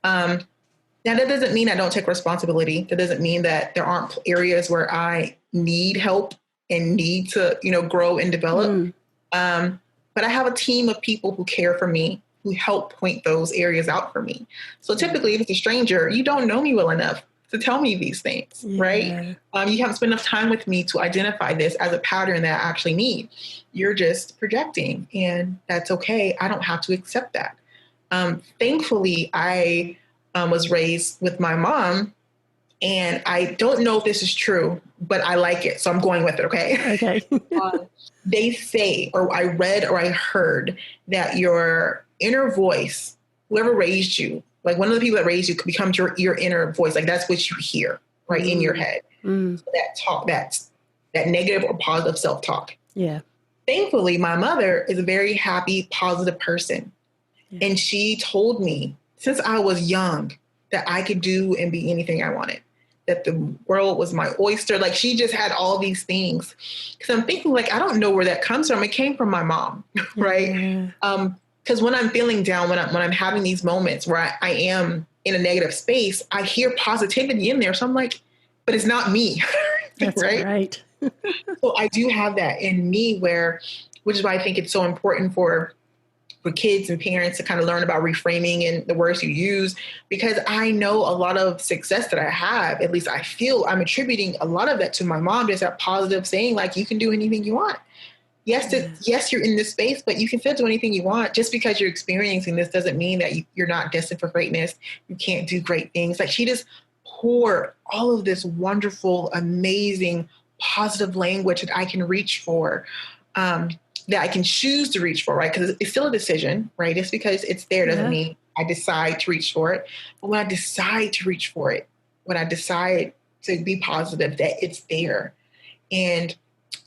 Now, that doesn't mean I don't take responsibility. That doesn't mean that there aren't areas where I need help and need to, grow and develop. But I have a team of people who care for me, who help point those areas out for me. So typically, if it's a stranger, you don't know me well enough to tell me these things, right? You haven't spent enough time with me to identify this as a pattern that I actually need. You're just projecting, and that's okay. I don't have to accept that. Thankfully, I was raised with my mom, and I don't know if this is true, but I like it, so I'm going with it. Okay. They say, or I read, or I heard that your inner voice, whoever raised you, like one of the people that raised you, becomes your inner voice. Like that's what you hear, right, in your head. So that talk, that negative or positive self-talk. Yeah. Thankfully, my mother is a very happy, positive person. Yeah. And she told me since I was young that I could do and be anything I wanted, that the world was my oyster. Like she just had all these things. Because I'm thinking, like, I don't know where that comes from. It came from my mom, right? Because when I'm feeling down, when I'm having these moments where I am in a negative space, I hear positivity in there. So I'm like, but it's not me. That's right. So I do have that in me which is why I think it's so important for kids and parents to kind of learn about reframing and the words you use, because I know a lot of success that I have, at least I feel I'm attributing a lot of that to my mom, just that positive saying, like, you can do anything you want. Yes, you're in this space, but you can still do anything you want. Just because you're experiencing this doesn't mean that you're not destined for greatness. You can't do great things. Like she just poured all of this wonderful, amazing, positive language that I can reach for, that I can choose to reach for, right? Because it's still a decision, right? Just because it's there doesn't mean I decide to reach for it. But when I decide to reach for it, when I decide to be positive, that it's there. And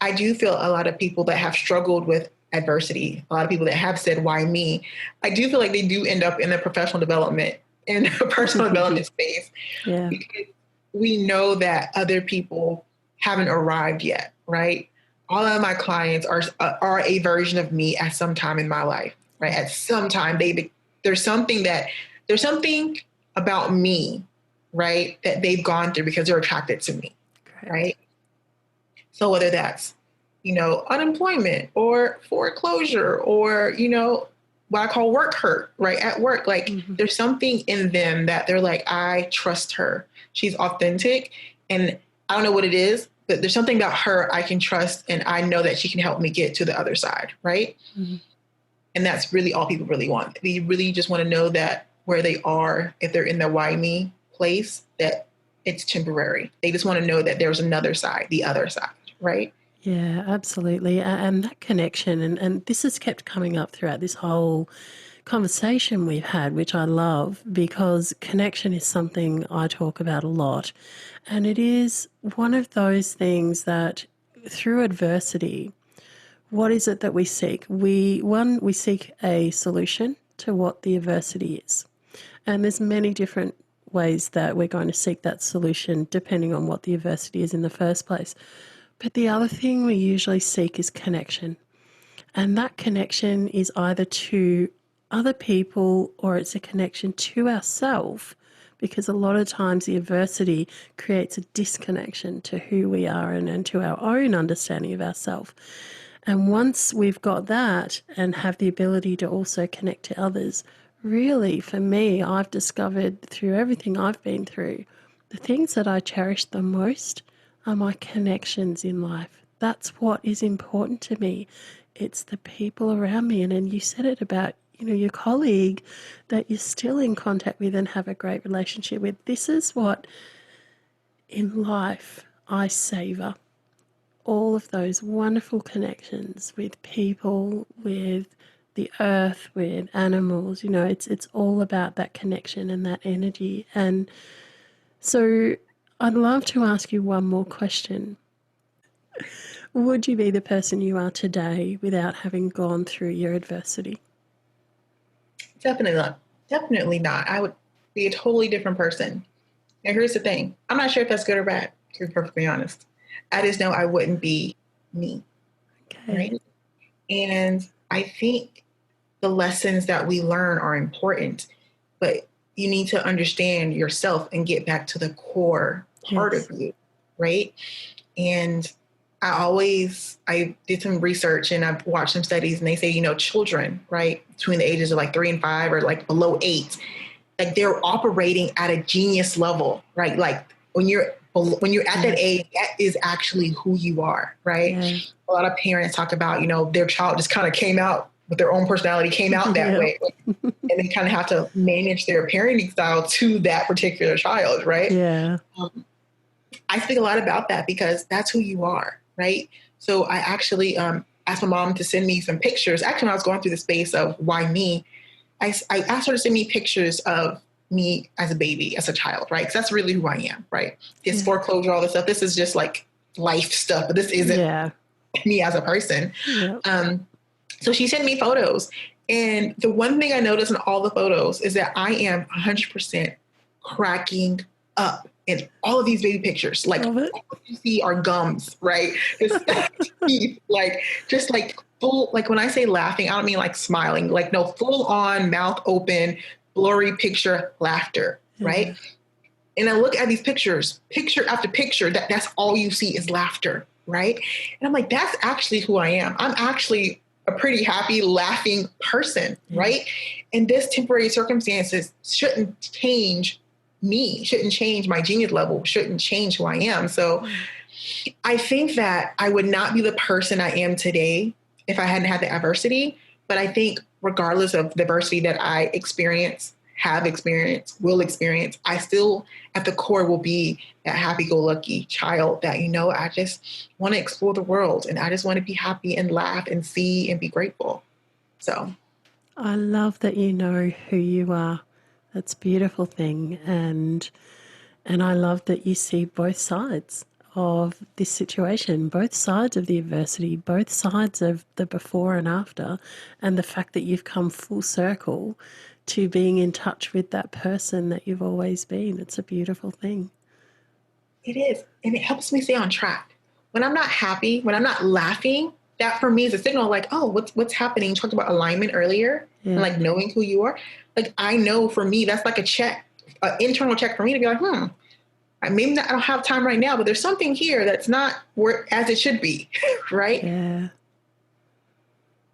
I do feel a lot of people that have struggled with adversity, a lot of people that have said, why me? I do feel like they do end up in the professional development, in a personal development space. Yeah. Because we know that other people haven't arrived yet, right? All of my clients are a version of me at some time in my life, right? At some time, there's something about me, right, that they've gone through because they're attracted to me, right? So whether that's, unemployment or foreclosure or, what I call work hurt, right? At work, like there's something in them that they're like, I trust her. She's authentic. And I don't know what it is, but there's something about her I can trust, and I know that she can help me get to the other side, right? And that's really all people really want. They really just want to know that where they are, if they're in the why me place, that it's temporary. They just want to know that there's another side, the other side, right? Yeah, absolutely. And that connection, and this has kept coming up throughout this whole conversation we've had, which I love, because connection is something I talk about a lot. And it is one of those things that through adversity, what is it that we seek? We seek a solution to what the adversity is. And there's many different ways that we're going to seek that solution depending on what the adversity is in the first place. But the other thing we usually seek is connection. And that connection is either to other people or it's a connection to ourselves, because a lot of times the adversity creates a disconnection to who we are and to our own understanding of ourselves. And once we've got that and have the ability to also connect to others, really, for me, I've discovered through everything I've been through, the things that I cherish the most are my connections in life. That's what is important to me. It's the people around me. And you said it about, your colleague that you're still in contact with and have a great relationship with. This is what in life I savor. All of those wonderful connections with people, with the earth, with animals. It's all about that connection and that energy. And so I'd love to ask you one more question. Would you be the person you are today without having gone through your adversity? Definitely not. Definitely not. I would be a totally different person. And here's the thing. I'm not sure if that's good or bad, to be perfectly honest. I just know I wouldn't be me. Okay. Right? And I think the lessons that we learn are important, but you need to understand yourself and get back to the core part Yes. of you, right? And I did some research and I've watched some studies, and they say, children, right, between the ages of like 3 and 5 or like below 8, like they're operating at a genius level, right? Like when you're at that age, that is actually who you are, right? Yeah. A lot of parents talk about, their child just kind of came out with their own personality, came out that way. And they kind of have to manage their parenting style to that particular child, right? Yeah. I think a lot about that because that's who you are, right? So I actually asked my mom to send me some pictures. Actually, when I was going through the space of why me, I asked her to send me pictures of me as a baby, as a child, right? Because that's really who I am, right? This foreclosure, all this stuff. This is just like life stuff, but this isn't me as a person. Yeah. So she sent me photos. And the one thing I noticed in all the photos is that I am 100% cracking up in all of these baby pictures. Like all you see are gums, right? Teeth, like just like full, like when I say laughing, I don't mean like smiling, like no, full on mouth open, blurry picture laughter, right? And I look at these pictures, picture after picture, that's all you see is laughter, right? And I'm like, that's actually who I am. I'm actually a pretty happy, laughing person, right? And this temporary circumstances shouldn't change me, shouldn't change my genius level, shouldn't change who I am. So I think that I would not be the person I am today if I hadn't had the adversity. But I think regardless of the adversity that I experience, have experienced, will experience, I still at the core will be that happy-go-lucky child that, I just want to explore the world and I just want to be happy and laugh and see and be grateful. So I love that you know who you are. That's a beautiful thing. And I love that you see both sides of this situation, both sides of the adversity, both sides of the before and after, and the fact that you've come full circle to being in touch with that person that you've always been. It's a beautiful thing. It is. And it helps me stay on track. When I'm not happy, when I'm not laughing, that for me is a signal like, oh, what's happening? You talked about alignment earlier and like knowing who you are. Like I know for me, that's like a check, an internal check for me to be like, maybe I don't have time right now, but there's something here that's not where as it should be, right? Yeah.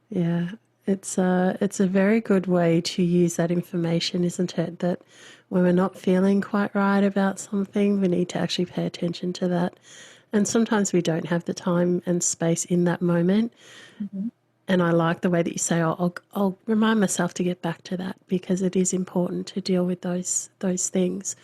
Yeah. It's a very good way to use that information, isn't it? That when we're not feeling quite right about something, we need to actually pay attention to that. And sometimes we don't have the time and space in that moment. Mm-hmm. And I like the way that you say, I'll remind myself to get back to that because it is important to deal with those things.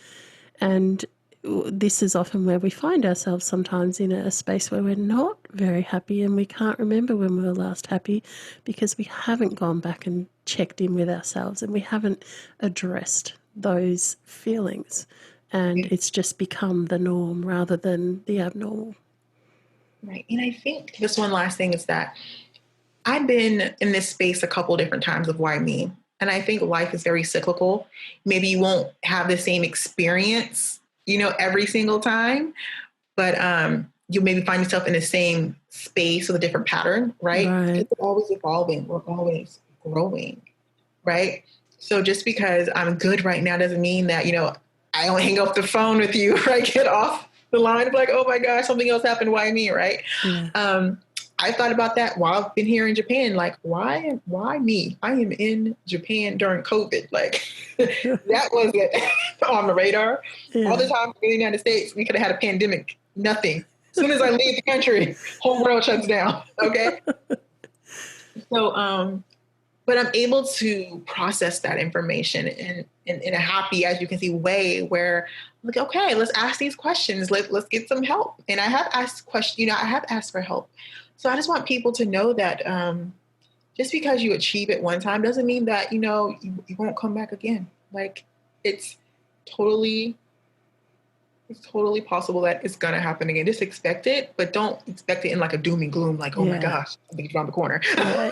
And this is often where we find ourselves sometimes in a space where we're not very happy and we can't remember when we were last happy because we haven't gone back and checked in with ourselves and we haven't addressed those feelings. And it's just become the norm rather than the abnormal. Right. And I think this one last thing is that I've been in this space a couple of different times of why me. And I think life is very cyclical. Maybe you won't have the same experience, every single time, but you'll maybe find yourself in the same space with a different pattern, right? It's always evolving. We're always growing, right? So just because I'm good right now doesn't mean that, I don't hang up the phone with you, right? Get off the line, like, oh my gosh, something else happened. Why me, right? Yeah. I thought about that while I've been here in Japan. Like, why me? I am in Japan during COVID. Like, that wasn't on the radar. Yeah. All the time in the United States, we could have had a pandemic. Nothing. As soon as I leave the country, whole world shuts down. Okay. So, but I'm able to process that information in a happy, as you can see, way where I'm like, okay, let's ask these questions. Let's get some help. And I have asked questions, I have asked for help. So I just want people to know that just because you achieve it one time doesn't mean that, you won't come back again. Like it's totally possible that it's going to happen again. Just expect it, but don't expect it in like a doom and gloom, like, oh my gosh, something's around the corner.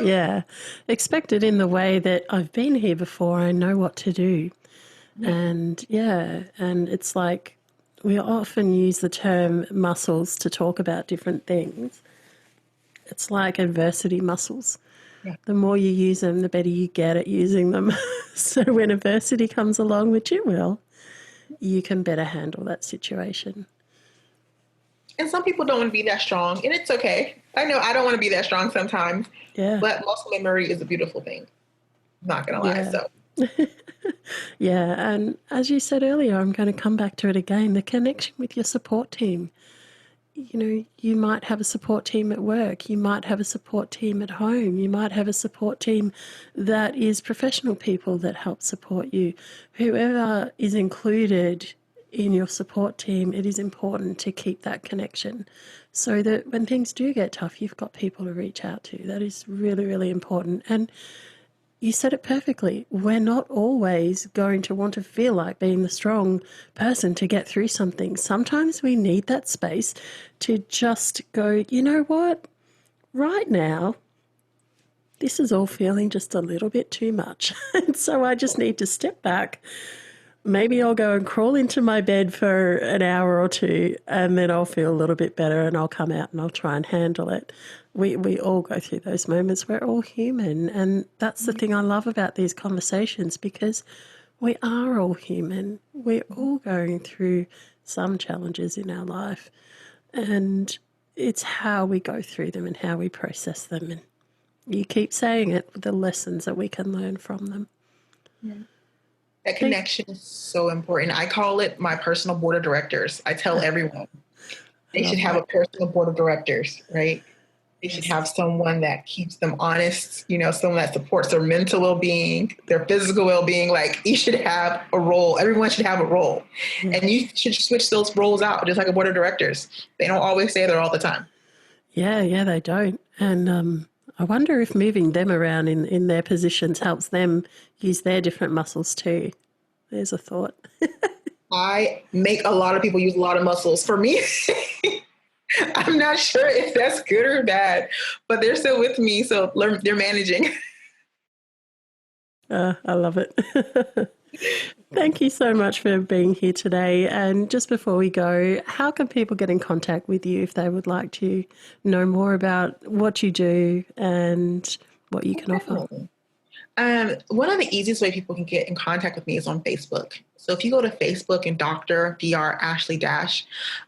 Yeah. Expect it in the way that I've been here before. I know what to do. Yeah. And it's like we often use the term muscles to talk about different things. It's like adversity muscles. Yeah. The more you use them, the better you get at using them. So when adversity comes along, which it will, you can better handle that situation. And some people don't want to be that strong, and it's okay. I know I don't want to be that strong sometimes, Yeah. but muscle memory is a beautiful thing. I'm not going to lie. Yeah. So, Yeah. And as you said earlier, I'm going to come back to it again, the connection with your support team. You know, you might have a support team at work, you might have a support team at home, you might have a support team that is professional people that help support you. Whoever is included in your support team, it is important to keep that connection so that when things do get tough, you've got people to reach out to. That is really, really important. And you said it perfectly. We're not always going to want to feel like being the strong person to get through something. Sometimes we need that space to just go, you know what? Right now, this is all feeling just a little bit too much. And so I just need to step back. Maybe I'll go and crawl into my bed for an hour or two, and then I'll feel a little bit better and I'll come out and I'll try and handle it. We all go through those moments. We're all human. And that's the thing I love about these conversations, because we are all human. We're all going through some challenges in our life. And it's how we go through them and how we process them. And you keep saying it, the lessons that we can learn from them. yeah. That connection is so important. I call it my personal board of directors. I tell everyone they should have a personal board of directors, right? They should have someone that keeps them honest, someone that supports their mental well-being, their physical well-being. Like, you should have a role. Everyone should have a role. And you should switch those roles out, just like a board of directors. They don't always stay there all the time. Yeah, they don't. And I wonder if moving them around in their positions helps them use their different muscles too. There's a thought. I make a lot of people use a lot of muscles. For me, I'm not sure if that's good or bad, but they're still with me, so they're managing. I love it. Thank you so much for being here today. And just before we go, how can people get in contact with you if they would like to know more about what you do and what you can offer? One of the easiest way people can get in contact with me is on Facebook. So if you go to Facebook and Dr. Ashley Dash,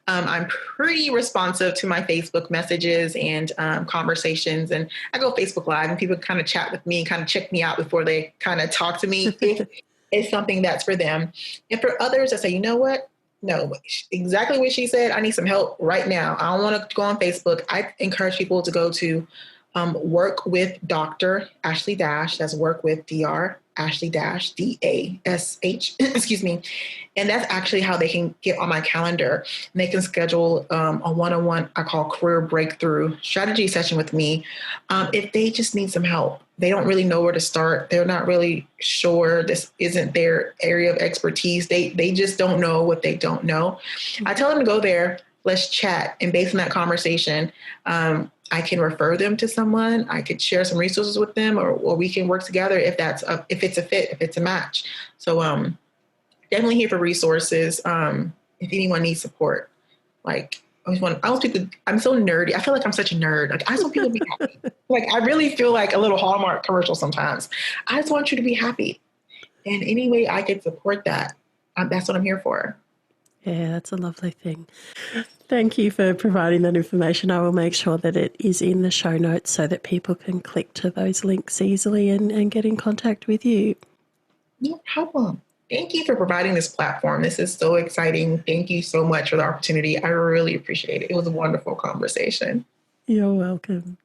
I'm pretty responsive to my Facebook messages and conversations. And I go Facebook Live, and people kind of chat with me and kind of check me out before they kind of talk to me if it's something that's for them. And for others, I say, you know what? No, exactly what she said. I need some help right now. I don't want to go on Facebook. I encourage people to go to work with Dr. Ashley Dash. That's work with Dr. Ashley Dash, DASH, excuse me. And that's actually how they can get on my calendar. And they can schedule a one-on-one, I call career breakthrough strategy session with me. If they just need some help, they don't really know where to start. They're not really sure. This isn't their area of expertise. They just don't know what they don't know. I tell them to go there. Let's chat. And based on that conversation, I can refer them to someone. I could share some resources with them, or we can work together if it's a fit, if it's a match. So definitely here for resources. If anyone needs support, like I want people. I'm so nerdy. I feel like I'm such a nerd. Like, I just want people to be happy. Like, I really feel like a little Hallmark commercial sometimes. I just want you to be happy, and any way I can support that, that's what I'm here for. Yeah, that's a lovely thing. Thank you for providing that information. I will make sure that it is in the show notes so that people can click to those links easily and get in contact with you. No problem. Thank you for providing this platform. This is so exciting. Thank you so much for the opportunity. I really appreciate it. It was a wonderful conversation. You're welcome.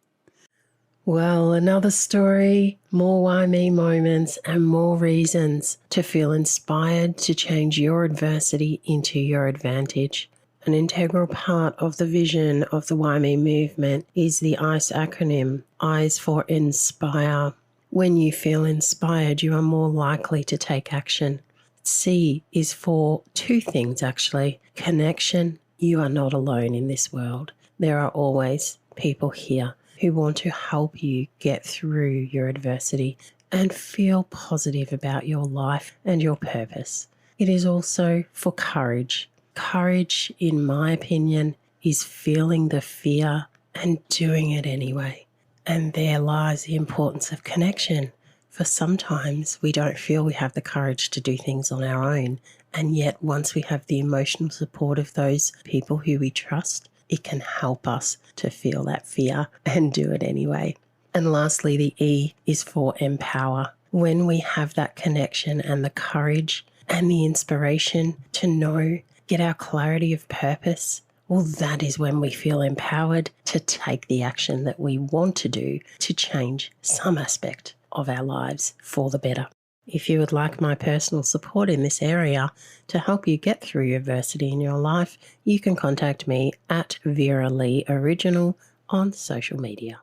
Well, another story, more WhyMe moments, and more reasons to feel inspired to change your adversity into your advantage. An integral part of the vision of the WhyMe movement is the ICE acronym, I's for Inspire. When you feel inspired, you are more likely to take action. C is for two things, actually. Connection. You are not alone in this world. There are always people here who want to help you get through your adversity and feel positive about your life and your purpose. It is also for courage. Courage, in my opinion, is feeling the fear and doing it anyway. And there lies the importance of connection. For sometimes we don't feel we have the courage to do things on our own. And yet once we have the emotional support of those people who we trust, it can help us to feel that fear and do it anyway. And lastly, the E is for empower. When we have that connection and the courage and the inspiration to know, get our clarity of purpose, well, that is when we feel empowered to take the action that we want to do to change some aspect of our lives for the better. If you would like my personal support in this area to help you get through adversity in your life, you can contact me at Vera-Lee Original on social media.